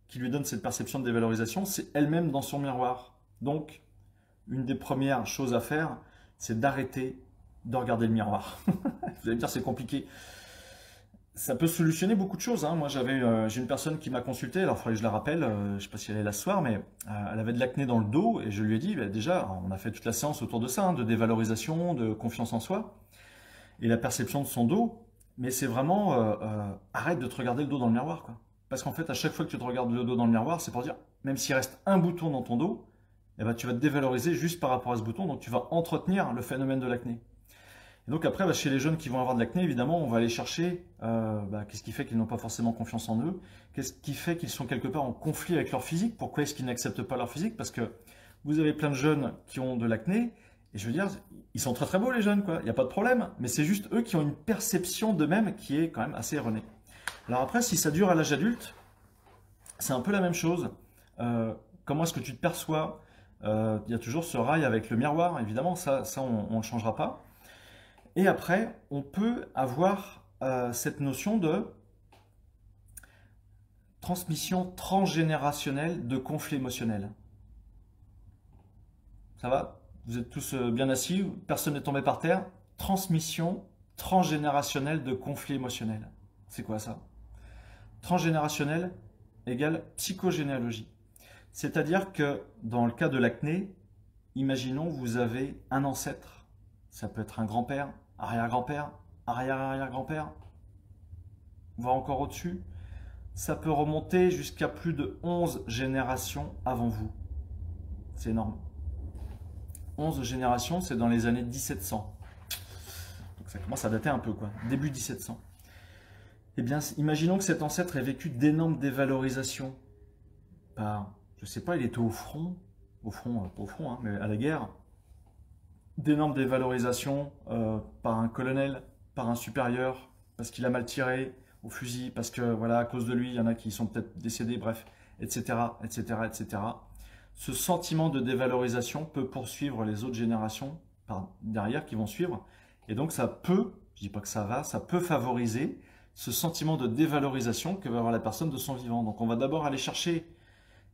qui lui donne cette perception de dévalorisation, c'est elle-même dans son miroir. Donc, une des premières choses à faire, c'est d'arrêter de regarder le miroir. Vous allez me dire, c'est compliqué. Ça peut solutionner beaucoup de choses, hein. Moi, j'ai une personne qui m'a consulté, alors il faudrait que je la rappelle, je ne sais pas si elle est là ce soir, mais elle avait de l'acné dans le dos et je lui ai dit, bah, déjà, on a fait toute la séance autour de ça, hein, de dévalorisation, de confiance en soi et la perception de son dos, mais c'est vraiment, arrête de te regarder le dos dans le miroir, quoi. Parce qu'en fait, à chaque fois que tu te regardes le dos dans le miroir, c'est pour dire, même s'il reste un bouton dans ton dos, eh ben, tu vas te dévaloriser juste par rapport à ce bouton, donc tu vas entretenir le phénomène de l'acné. Et donc après, bah, chez les jeunes qui vont avoir de l'acné, évidemment, on va aller chercher qu'est-ce qui fait qu'ils n'ont pas forcément confiance en eux, qu'est-ce qui fait qu'ils sont quelque part en conflit avec leur physique, pourquoi est-ce qu'ils n'acceptent pas leur physique, parce que vous avez plein de jeunes qui ont de l'acné, et je veux dire, ils sont très très beaux les jeunes, quoi, il n'y a pas de problème, mais c'est juste eux qui ont une perception d'eux-mêmes qui est quand même assez erronée. Alors après, si ça dure à l'âge adulte, c'est un peu la même chose. Comment est-ce que tu te perçois? Il y a toujours ce rail avec le miroir, évidemment, ça on ne changera pas. Et après, on peut avoir cette notion de transmission transgénérationnelle de conflits émotionnels. Ça va? Vous êtes tous bien assis, personne n'est tombé par terre. Transmission transgénérationnelle de conflits émotionnels. C'est quoi ça? Transgénérationnel égale psychogénéalogie. C'est-à-dire que dans le cas de l'acné, imaginons vous avez un ancêtre, ça peut être un grand-père, arrière-grand-père, arrière-arrière-grand-père, voire encore au-dessus. Ça peut remonter jusqu'à plus de 11 générations avant vous. C'est énorme. 11 générations, c'est dans les années 1700. Donc ça commence à dater un peu, quoi. Début 1700. Eh bien, imaginons que cet ancêtre ait vécu d'énormes dévalorisations par, je sais pas, il était au front, pas au front, hein, mais à la guerre, d'énormes dévalorisations par un colonel, par un supérieur, parce qu'il a mal tiré au fusil, parce que voilà, à cause de lui, il y en a qui sont peut-être décédés, bref, etc., etc., etc. Ce sentiment de dévalorisation peut poursuivre les autres générations derrière qui vont suivre, et donc ça peut, je dis pas que ça va, ça peut favoriser ce sentiment de dévalorisation que va avoir la personne de son vivant. Donc on va d'abord aller chercher,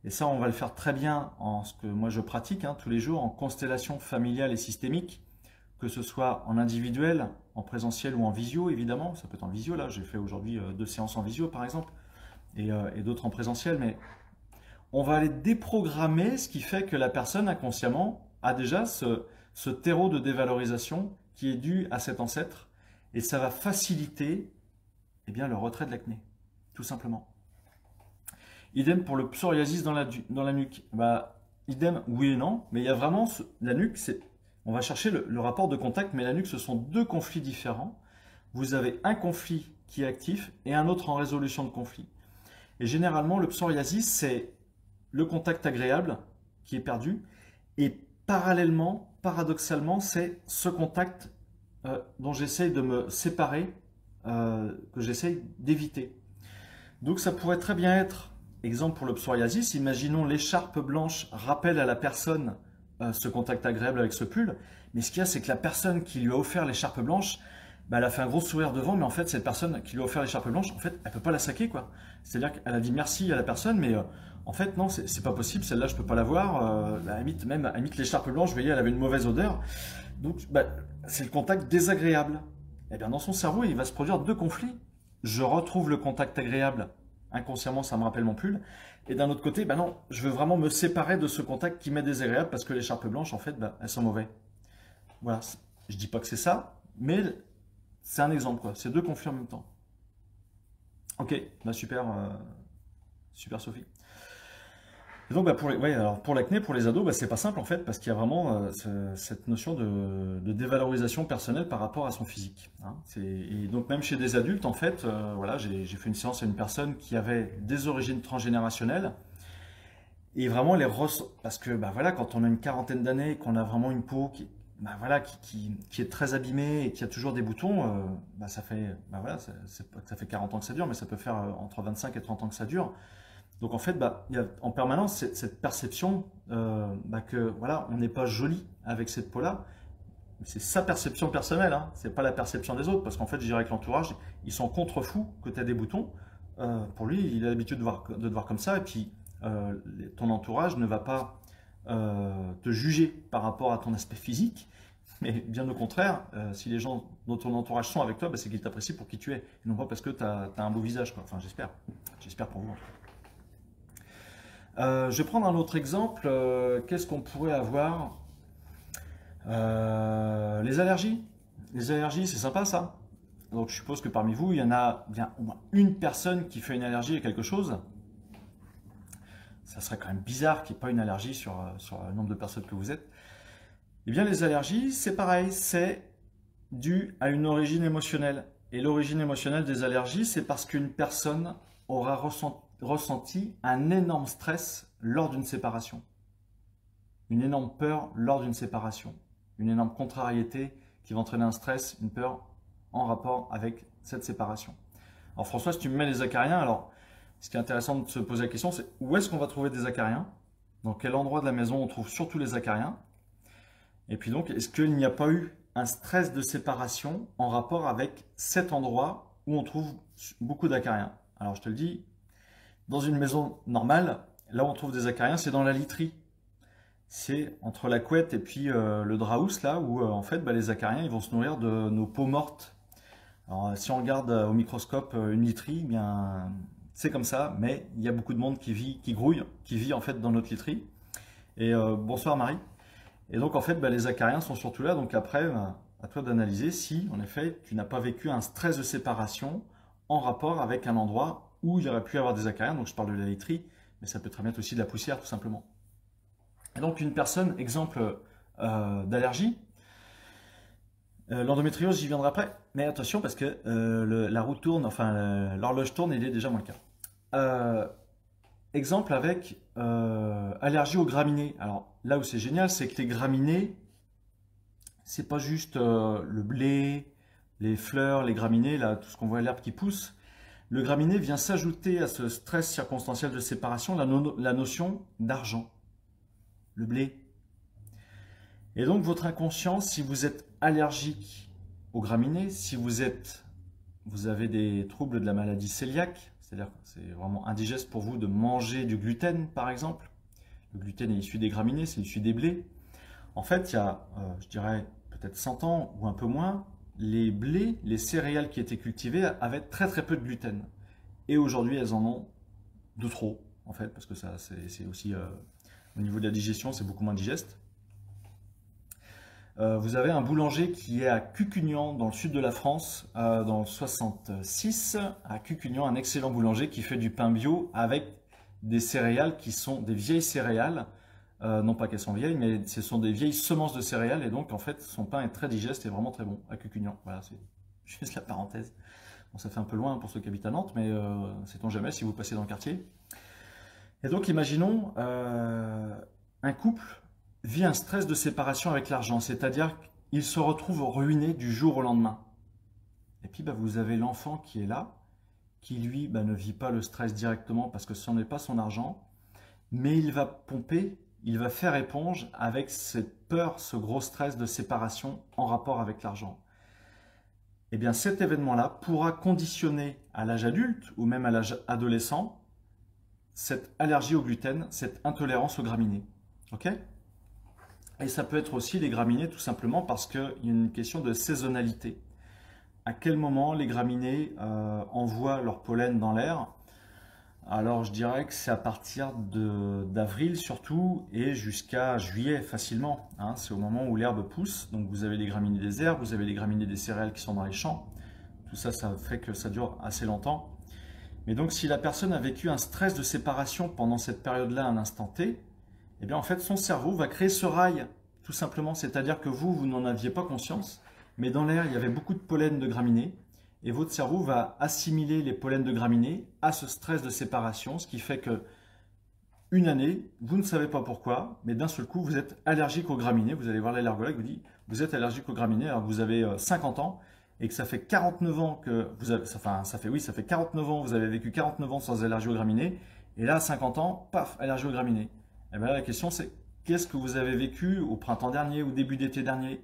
et ça on va le faire très bien en ce que moi je pratique tous les jours, en constellation familiale et systémique, que ce soit en individuel, en présentiel ou en visio évidemment, ça peut être en visio, là j'ai fait aujourd'hui 2 séances en visio par exemple, et d'autres en présentiel, mais on va aller déprogrammer ce qui fait que la personne inconsciemment a déjà ce terreau de dévalorisation qui est dû à cet ancêtre, et ça va faciliter le retrait de l'acné, tout simplement. Idem pour le psoriasis dans la nuque. Bah, idem, oui et non, mais il y a vraiment la nuque, on va chercher le rapport de contact, mais la nuque, ce sont 2 conflits différents. Vous avez un conflit qui est actif et un autre en résolution de conflit. Et généralement, le psoriasis, c'est le contact agréable qui est perdu, et parallèlement, paradoxalement, c'est ce contact dont j'essaye de me séparer, que j'essaye d'éviter. Donc ça pourrait très bien être, exemple pour le psoriasis, imaginons l'écharpe blanche rappelle à la personne ce contact agréable avec ce pull, mais ce qu'il y a, c'est que la personne qui lui a offert l'écharpe blanche bah, elle a fait un gros sourire devant, mais en fait, cette personne qui lui a offert l'écharpe blanche, en fait, elle peut pas la saquer, quoi. C'est-à-dire qu'elle a dit merci à la personne, mais en fait, non, c'est pas possible, celle-là, je peux pas l'avoir. À la limite, même à la limite, l'écharpe blanche, vous voyez, elle avait une mauvaise odeur. Donc, bah, c'est le contact désagréable. Et bien, dans son cerveau, il va se produire deux conflits. Je retrouve le contact agréable. Inconsciemment, ça me rappelle mon pull. Et d'un autre côté, bah non, je veux vraiment me séparer de ce contact qui m'est désagréable parce que l'écharpe blanche, en fait, bah, elles sont mauvaises. Voilà. Je dis pas que c'est ça, mais c'est un exemple, quoi. C'est deux conflits en même temps. Ok, bah super, super Sophie. Et donc, bah, ouais, alors pour l'acné, pour les ados, bah, c'est pas simple en fait, parce qu'il y a vraiment cette notion de dévalorisation personnelle par rapport à son physique. Hein. Et donc, même chez des adultes, en fait, voilà, j'ai fait une séance à une personne qui avait des origines transgénérationnelles, et vraiment parce que bah, voilà, quand on a une quarantaine d'années, qu'on a vraiment une peau bah, voilà, qui est très abîmée et qui a toujours des boutons, bah, ça fait, bah, voilà, ça fait 40 ans que ça dure, mais ça peut faire entre 25 et 30 ans que ça dure. Donc en fait, bah, il y a en permanence cette perception bah, que voilà, on n'est pas joli avec cette peau-là. C'est sa perception personnelle, hein. C'est pas la perception des autres, parce qu'en fait, je dirais que l'entourage, ils sont contre-fous que tu as des boutons. Pour lui, il a l'habitude de te voir comme ça, et puis ton entourage ne va pas te juger par rapport à ton aspect physique, mais bien au contraire, si les gens dans ton entourage sont avec toi, bah, c'est qu'ils t'apprécient pour qui tu es, et non pas parce que tu as un beau visage, quoi. Enfin, j'espère. J'espère pour vous. Je vais prendre un autre exemple. Qu'est-ce qu'on pourrait avoir? Les allergies. Les allergies, c'est sympa ça. Donc je suppose que parmi vous, il y en a bien au moins une personne qui fait une allergie à quelque chose. Ça serait quand même bizarre qu'il n'y ait pas une allergie sur le nombre de personnes que vous êtes. Eh bien, les allergies, c'est pareil, c'est dû à une origine émotionnelle. Et l'origine émotionnelle des allergies, c'est parce qu'une personne aura ressenti un énorme stress lors d'une séparation. Une énorme peur lors d'une séparation. Une énorme contrariété qui va entraîner un stress, une peur en rapport avec cette séparation. Alors François, si tu me mets les acariens, alors ce qui est intéressant de se poser la question, c'est où est-ce qu'on va trouver des acariens? Dans quel endroit de la maison on trouve surtout les acariens? Et puis donc, est-ce qu'il n'y a pas eu un stress de séparation en rapport avec cet endroit où on trouve beaucoup d'acariens? Alors je te le dis, dans une maison normale, là où on trouve des acariens, c'est dans la literie. C'est entre la couette et puis le draus, là où en fait bah, les acariens ils vont se nourrir de nos peaux mortes. Alors si on regarde au microscope une literie, eh bien c'est comme ça, mais il y a beaucoup de monde qui grouille, qui vit en fait dans notre literie. Et bonsoir Marie. Et donc en fait bah, les acariens sont surtout là, donc après à toi d'analyser si en effet tu n'as pas vécu un stress de séparation en rapport avec un endroit où il y aurait pu y avoir des acariens. Donc je parle de la literie, mais ça peut très bien être aussi de la poussière tout simplement. Et donc une personne, exemple d'allergie, l'endométriose, j'y viendrai après, mais attention parce que la roue tourne, enfin l'horloge tourne et il est déjà moins le cas. Exemple avec allergie aux graminées. Alors là où c'est génial, c'est que les graminées, c'est pas juste le blé, les fleurs, les graminées, là, tout ce qu'on voit à l'herbe qui pousse. Le graminé vient s'ajouter à ce stress circonstanciel de séparation la notion d'argent, le blé. Et donc votre inconscient, si vous êtes allergique aux graminées, si vous avez des troubles de la maladie cœliaque, c'est-à-dire que c'est vraiment indigeste pour vous de manger du gluten par exemple. Le gluten est issu des graminées, c'est issu des blés. En fait, il y a, je dirais, peut-être 100 ans ou un peu moins, les blés, les céréales qui étaient cultivées avaient très très peu de gluten. Et aujourd'hui, elles en ont de trop, en fait, parce que ça, c'est aussi, au niveau de la digestion, c'est beaucoup moins digeste. Vous avez un boulanger qui est à Cucugnan, dans le sud de la France, dans le 66, à Cucugnan, un excellent boulanger qui fait du pain bio avec des céréales qui sont des vieilles céréales, non pas qu'elles sont vieilles, mais ce sont des vieilles semences de céréales, et donc en fait son pain est très digeste et vraiment très bon à Cucugnan. Voilà, c'est juste la parenthèse. Bon, ça fait un peu loin pour ceux qui habitent à Nantes, mais sait-on jamais si vous passez dans le quartier. Et donc imaginons un couple vit un stress de séparation avec l'argent, c'est-à-dire qu'il se retrouve ruiné du jour au lendemain. Et puis bah, vous avez l'enfant qui est là, qui lui bah, ne vit pas le stress directement parce que ce n'est pas son argent, mais il va pomper, il va faire éponge avec cette peur, ce gros stress de séparation en rapport avec l'argent. eh bien cet événement-là pourra conditionner à l'âge adulte ou même à l'âge adolescent cette allergie au gluten, cette intolérance aux graminées. Ok? Et ça peut être aussi les graminées tout simplement parce qu'il y a une question de saisonnalité. À quel moment les graminées envoient leur pollen dans l'air? Alors je dirais que c'est à partir d'avril surtout et jusqu'à juillet facilement. Hein. C'est au moment où l'herbe pousse. Donc vous avez les graminées des herbes, vous avez les graminées des céréales qui sont dans les champs. Tout ça, ça fait que ça dure assez longtemps. Mais donc si la personne a vécu un stress de séparation pendant cette période-là à un instant T, eh bien en fait son cerveau va créer ce rail, tout simplement. C'est-à-dire que vous n'en aviez pas conscience, mais dans l'air il y avait beaucoup de pollen de graminées, et votre cerveau va assimiler les pollens de graminées à ce stress de séparation, ce qui fait que une année, vous ne savez pas pourquoi, mais d'un seul coup vous êtes allergique aux graminées. Vous allez voir l'allergologue, vous dit vous êtes allergique aux graminées alors que vous avez 50 ans et que ça fait 49 ans que vous avez, enfin ça fait 49 ans, vous avez vécu 49 ans sans allergie aux graminées, et là à 50 ans, paf, allergie aux graminées. Et bien là la question c'est qu'est-ce que vous avez vécu au printemps dernier, au début d'été dernier?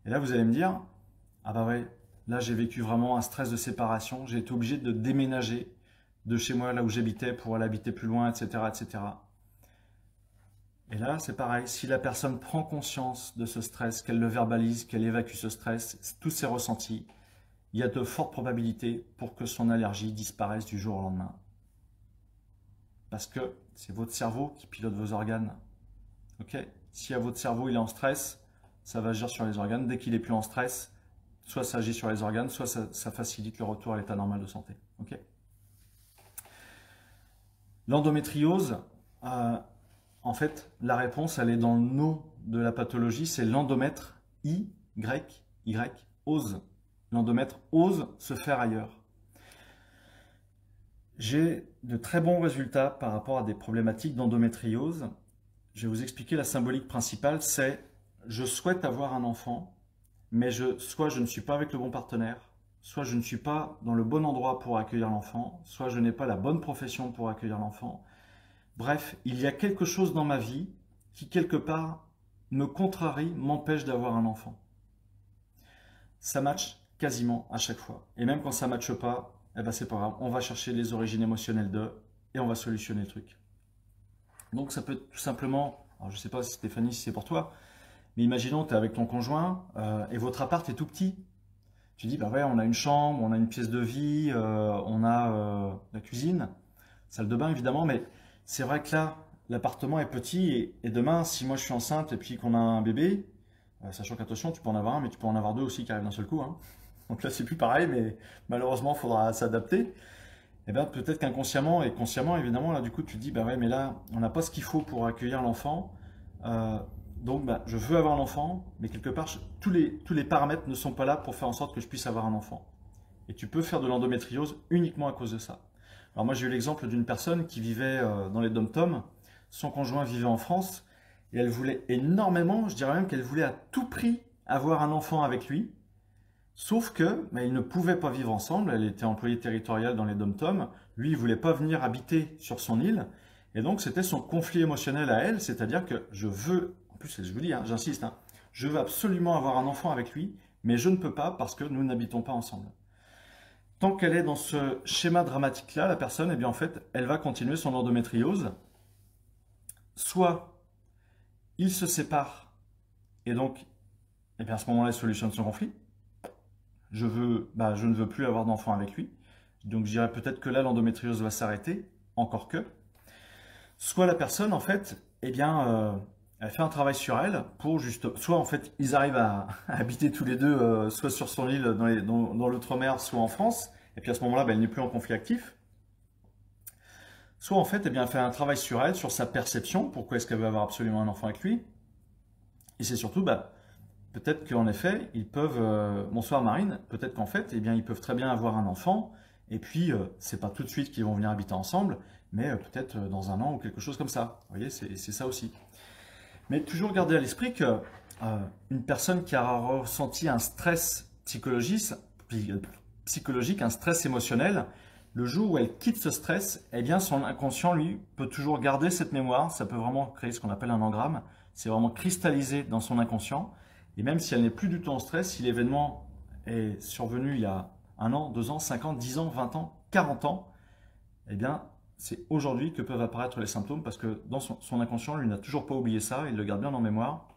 Et là vous allez me dire, ah bah ouais, là j'ai vécu vraiment un stress de séparation, j'ai été obligé de déménager de chez moi là où j'habitais pour aller habiter plus loin, etc. etc. Et là c'est pareil, si la personne prend conscience de ce stress, qu'elle le verbalise, qu'elle évacue ce stress, tous ses ressentis, il y a de fortes probabilités pour que son allergie disparaisse du jour au lendemain. Parce que c'est votre cerveau qui pilote vos organes. Ok? Si à votre cerveau il est en stress, ça va agir sur les organes. Dès qu'il est plus en stress, soit ça agit sur les organes, soit ça facilite le retour à l'état normal de santé. Okay, l'endométriose, en fait, la réponse, elle est dans le nom de la pathologie, c'est l'endomètre ose. L'endomètre ose se faire ailleurs. J'ai de très bons résultats par rapport à des problématiques d'endométriose. Je vais vous expliquer la symbolique principale, c'est je souhaite avoir un enfant, mais soit je ne suis pas avec le bon partenaire, soit je ne suis pas dans le bon endroit pour accueillir l'enfant, soit je n'ai pas la bonne profession pour accueillir l'enfant. Bref, il y a quelque chose dans ma vie qui, quelque part, me contrarie, m'empêche d'avoir un enfant. Ça matche quasiment à chaque fois. Et même quand ça ne matche pas, eh ben c'est pas grave, on va chercher les origines émotionnelles d'eux et on va solutionner le truc. Donc ça peut être tout simplement, alors je ne sais pas Stéphanie si c'est pour toi, mais imaginons que tu es avec ton conjoint et votre appart est tout petit. Tu dis, bah ouais, on a une chambre, on a une pièce de vie, on a la cuisine, salle de bain évidemment, mais c'est vrai que là, l'appartement est petit et demain, si moi je suis enceinte et puis qu'on a un bébé, sachant qu'attention, tu peux en avoir un, mais tu peux en avoir deux aussi qui arrivent d'un seul coup. Hein. Donc là, c'est plus pareil, mais malheureusement, il faudra s'adapter. Et bien peut-être qu'inconsciemment et consciemment, évidemment, là du coup, tu te dis, bah ouais, mais là, on n'a pas ce qu'il faut pour accueillir l'enfant. Donc, bah, je veux avoir un enfant, mais quelque part, tous les paramètres ne sont pas là pour faire en sorte que je puisse avoir un enfant. Et tu peux faire de l'endométriose uniquement à cause de ça. Alors moi, j'ai eu l'exemple d'une personne qui vivait dans les dom-toms. Son conjoint vivait en France et elle voulait énormément, je dirais même qu'elle voulait à tout prix avoir un enfant avec lui. Sauf que, bah, ils ne pouvaient pas vivre ensemble. Elle était employée territoriale dans les dom-toms. Lui, il voulait pas venir habiter sur son île. Et donc, c'était son conflit émotionnel à elle, c'est-à-dire que je veux, en plus, je vous dis, hein, j'insiste, hein, je veux absolument avoir un enfant avec lui, mais je ne peux pas parce que nous n'habitons pas ensemble. Tant qu'elle est dans ce schéma dramatique-là, la personne, eh bien, en fait, elle va continuer son endométriose. Soit il se sépare, et donc, eh bien, à ce moment-là, il solutionne son conflit. Je ne veux plus avoir d'enfant avec lui. Donc, je dirais peut-être que là, l'endométriose va s'arrêter, encore que. Soit la personne, en fait, eh bien, elle fait un travail sur elle pour juste. Soit, en fait, ils arrivent à habiter tous les deux, soit sur son île dans l'outre-mer, soit en France. Et puis à ce moment-là, elle n'est plus en conflit actif. Soit, en fait, eh bien, elle fait un travail sur elle, sur sa perception. Pourquoi est-ce qu'elle veut avoir absolument un enfant avec lui? Et c'est surtout, peut-être qu'en effet, ils peuvent. Bonsoir Marine. Peut-être qu'en fait, eh bien, ils peuvent très bien avoir un enfant. Et puis, c'est pas tout de suite qu'ils vont venir habiter ensemble, mais peut-être dans un an ou quelque chose comme ça. Vous voyez, c'est ça aussi. Mais toujours garder à l'esprit que une personne qui a ressenti un stress psychologique, un stress émotionnel, le jour où elle quitte ce stress, eh bien son inconscient, lui, peut toujours garder cette mémoire. Ça peut vraiment créer ce qu'on appelle un engramme. C'est vraiment cristallisé dans son inconscient. Et même si elle n'est plus du tout en stress, si l'événement est survenue il y a 1 an, 2 ans, 5 ans, 10 ans, 20 ans, 40 ans, eh bien, c'est aujourd'hui que peuvent apparaître les symptômes parce que dans son inconscient, lui n'a toujours pas oublié ça, il le garde bien en mémoire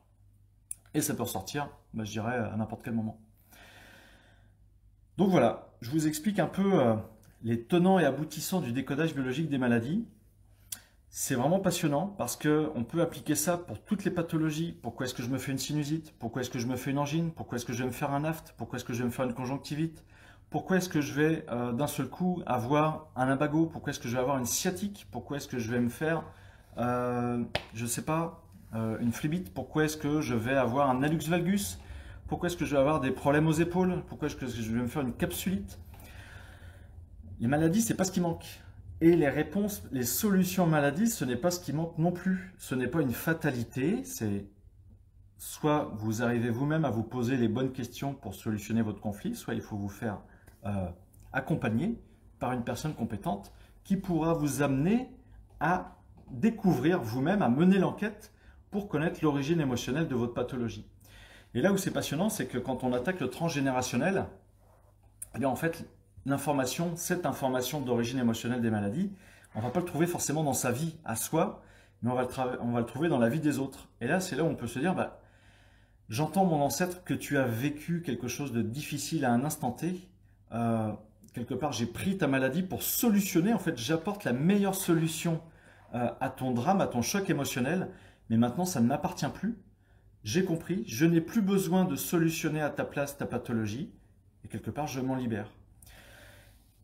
et ça peut ressortir, je dirais, à n'importe quel moment. Donc voilà, je vous explique un peu les tenants et aboutissants du décodage biologique des maladies. C'est vraiment passionnant parce qu'on peut appliquer ça pour toutes les pathologies. Pourquoi est-ce que je me fais une sinusite? Pourquoi est-ce que je me fais une angine? Pourquoi est-ce que je vais me faire un aphte? Pourquoi est-ce que je vais me faire une conjonctivite? Pourquoi est-ce que je vais d'un seul coup avoir un lumbago? Pourquoi est-ce que je vais avoir une sciatique? Pourquoi est-ce que je vais me faire, je ne sais pas, une phlébite? Pourquoi est-ce que je vais avoir un hallux valgus? Pourquoi est-ce que je vais avoir des problèmes aux épaules? Pourquoi est-ce que je vais me faire une capsulite? Les maladies, c'est pas ce qui manque. Et les réponses, les solutions aux maladies, ce n'est pas ce qui manque non plus. Ce n'est pas une fatalité, c'est soit vous arrivez vous-même à vous poser les bonnes questions pour solutionner votre conflit, soit il faut vous faire accompagner par une personne compétente qui pourra vous amener à découvrir vous-même, à mener l'enquête pour connaître l'origine émotionnelle de votre pathologie. Et là où c'est passionnant, c'est que quand on attaque le transgénérationnel, eh bien en fait, l'information, cette information d'origine émotionnelle des maladies, on ne va pas le trouver forcément dans sa vie à soi, mais on va le trouver dans la vie des autres. Et là, c'est là où on peut se dire, j'entends mon ancêtre que tu as vécu quelque chose de difficile à un instant T. Quelque part, j'ai pris ta maladie pour solutionner. En fait, j'apporte la meilleure solution à ton drame, à ton choc émotionnel. Mais maintenant, ça ne m'appartient plus. J'ai compris. Je n'ai plus besoin de solutionner à ta place ta pathologie. Et quelque part, je m'en libère.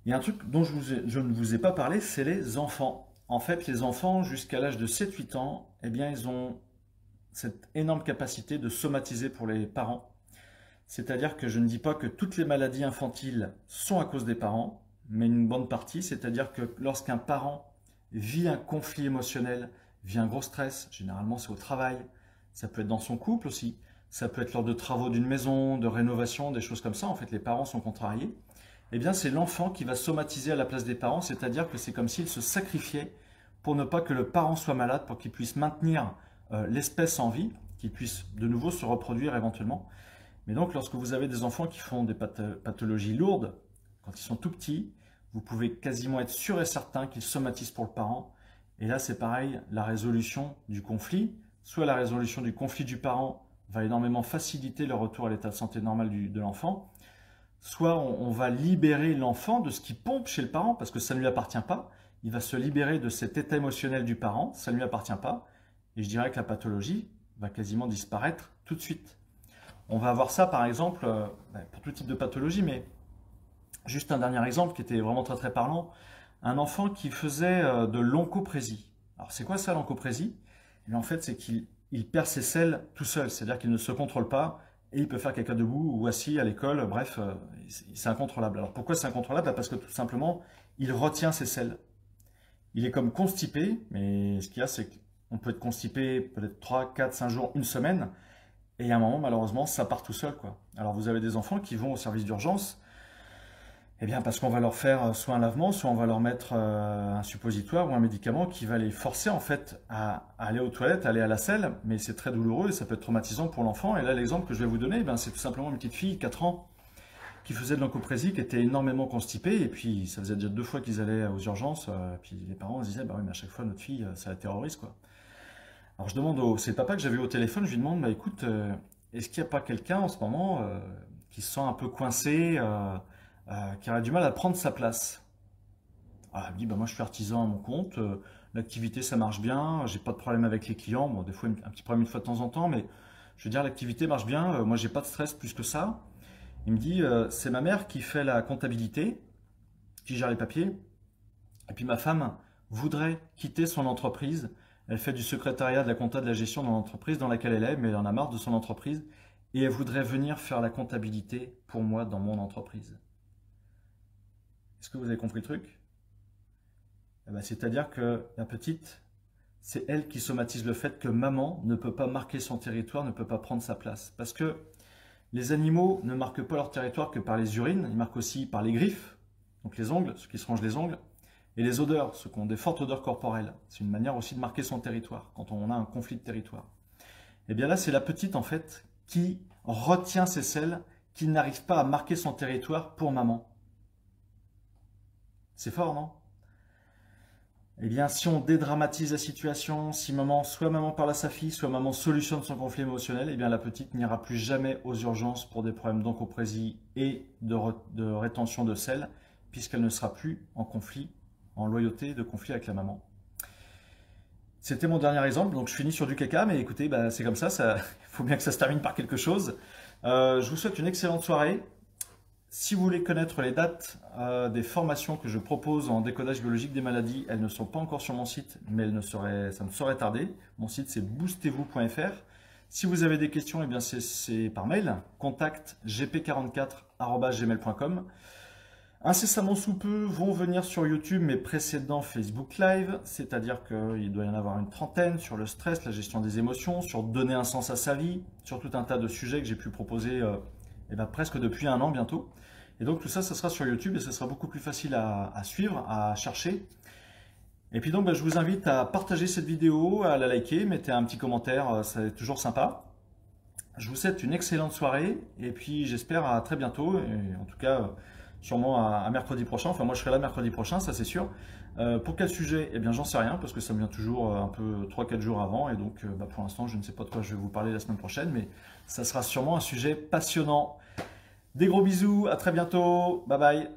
Il y a un truc dont je ne vous ai pas parlé, c'est les enfants. En fait, les enfants, jusqu'à l'âge de 7-8 ans, eh bien, ils ont cette énorme capacité de somatiser pour les parents. C'est-à-dire que je ne dis pas que toutes les maladies infantiles sont à cause des parents, mais une bonne partie, c'est-à-dire que lorsqu'un parent vit un conflit émotionnel, vit un gros stress, généralement c'est au travail, ça peut être dans son couple aussi, ça peut être lors de travaux d'une maison, de rénovation, des choses comme ça, en fait les parents sont contrariés, eh bien c'est l'enfant qui va somatiser à la place des parents, c'est-à-dire que c'est comme s'il se sacrifiait pour ne pas que le parent soit malade, pour qu'il puisse maintenir l'espèce en vie, qu'il puisse de nouveau se reproduire éventuellement. Mais donc lorsque vous avez des enfants qui font des pathologies lourdes, quand ils sont tout petits, vous pouvez quasiment être sûr et certain qu'ils somatisent pour le parent. Et là c'est pareil, la résolution du conflit, soit la résolution du conflit du parent va énormément faciliter le retour à l'état de santé normal de l'enfant, soit on va libérer l'enfant de ce qui pompe chez le parent parce que ça ne lui appartient pas, il va se libérer de cet état émotionnel du parent, ça ne lui appartient pas, et je dirais que la pathologie va quasiment disparaître tout de suite. On va avoir ça par exemple pour tout type de pathologie, mais juste un dernier exemple qui était vraiment très très parlant, un enfant qui faisait de l'oncoprésie. Alors c'est quoi ça l'oncoprésie? Eh bien, en fait c'est qu'il perd ses selles tout seul, c'est-à-dire qu'il ne se contrôle pas et il peut faire caca debout ou assis à l'école, bref, c'est incontrôlable. Alors pourquoi c'est incontrôlable? Parce que tout simplement, il retient ses selles. Il est comme constipé, mais ce qu'il y a, c'est qu'on peut être constipé peut-être 3, 4, 5 jours, une semaine, et à un moment, malheureusement, ça part tout seul, quoi. Alors vous avez des enfants qui vont au service d'urgence, eh bien parce qu'on va leur faire soit un lavement, soit on va leur mettre un suppositoire ou un médicament qui va les forcer en fait à aller aux toilettes, à aller à la selle, mais c'est très douloureux et ça peut être traumatisant pour l'enfant. Et là, l'exemple que je vais vous donner, c'est tout simplement une petite fille, 4 ans, qui faisait de l'oncoprésie, qui était énormément constipée, et puis ça faisait déjà 2 fois qu'ils allaient aux urgences, puis les parents se disaient, oui, mais à chaque fois notre fille, ça la terrorise, quoi. Alors je demande c'est le papa que j'avais eu au téléphone, je lui demande, écoute, est-ce qu'il n'y a pas quelqu'un en ce moment qui se sent un peu coincé, qui aurait du mal à prendre sa place? Ah, il me dit, moi je suis artisan à mon compte, l'activité ça marche bien, j'ai pas de problème avec les clients, bon des fois un petit problème une fois de temps en temps, mais je veux dire l'activité marche bien, moi j'ai pas de stress plus que ça. Il me dit, c'est ma mère qui fait la comptabilité, qui gère les papiers, et puis ma femme voudrait quitter son entreprise. Elle fait du secrétariat, de la compta, de la gestion dans l'entreprise dans laquelle elle est, mais elle en a marre de son entreprise, et elle voudrait venir faire la comptabilité pour moi dans mon entreprise. Est-ce que vous avez compris le truc? C'est-à-dire que la petite, c'est elle qui somatise le fait que maman ne peut pas marquer son territoire, ne peut pas prendre sa place. Parce que les animaux ne marquent pas leur territoire que par les urines, ils marquent aussi par les griffes, donc les ongles, ceux qui se rongent les ongles, et les odeurs, ceux qui ont des fortes odeurs corporelles. C'est une manière aussi de marquer son territoire, quand on a un conflit de territoire. Et bien là, c'est la petite, en fait, qui retient ses selles, qui n'arrive pas à marquer son territoire pour maman. C'est fort, non? Eh bien, si on dédramatise la situation, si maman, soit maman parle à sa fille, soit maman solutionne son conflit émotionnel, eh bien la petite n'ira plus jamais aux urgences pour des problèmes d'oncoprésie et de rétention de sel, puisqu'elle ne sera plus en conflit, en loyauté de conflit avec la maman. C'était mon dernier exemple, donc je finis sur du caca, mais écoutez, bah, c'est comme ça, il faut bien que ça se termine par quelque chose. Je vous souhaite une excellente soirée. Si vous voulez connaître les dates des formations que je propose en décodage biologique des maladies, elles ne sont pas encore sur mon site, mais ça ne saurait tarder. Mon site c'est boostezvous.fr. Si vous avez des questions, eh bien c'est par mail, contact gp44@gmail.com. Incessamment sous peu vont venir sur YouTube mes précédents Facebook Live, c'est-à-dire qu'il doit y en avoir une trentaine sur le stress, la gestion des émotions, sur donner un sens à sa vie, sur tout un tas de sujets que j'ai pu proposer presque depuis 1 an bientôt. Et donc tout ça, ça sera sur YouTube et ce sera beaucoup plus facile à suivre, à chercher. Et puis donc je vous invite à partager cette vidéo, à la liker, mettez un petit commentaire, c'est toujours sympa. Je vous souhaite une excellente soirée et puis j'espère à très bientôt, et en tout cas sûrement à mercredi prochain. Enfin moi je serai là mercredi prochain, ça c'est sûr. Pour quel sujet? Eh bien j'en sais rien parce que ça me vient toujours un peu 3-4 jours avant et donc pour l'instant je ne sais pas de quoi je vais vous parler la semaine prochaine, mais ça sera sûrement un sujet passionnant. Des gros bisous, à très bientôt, bye bye.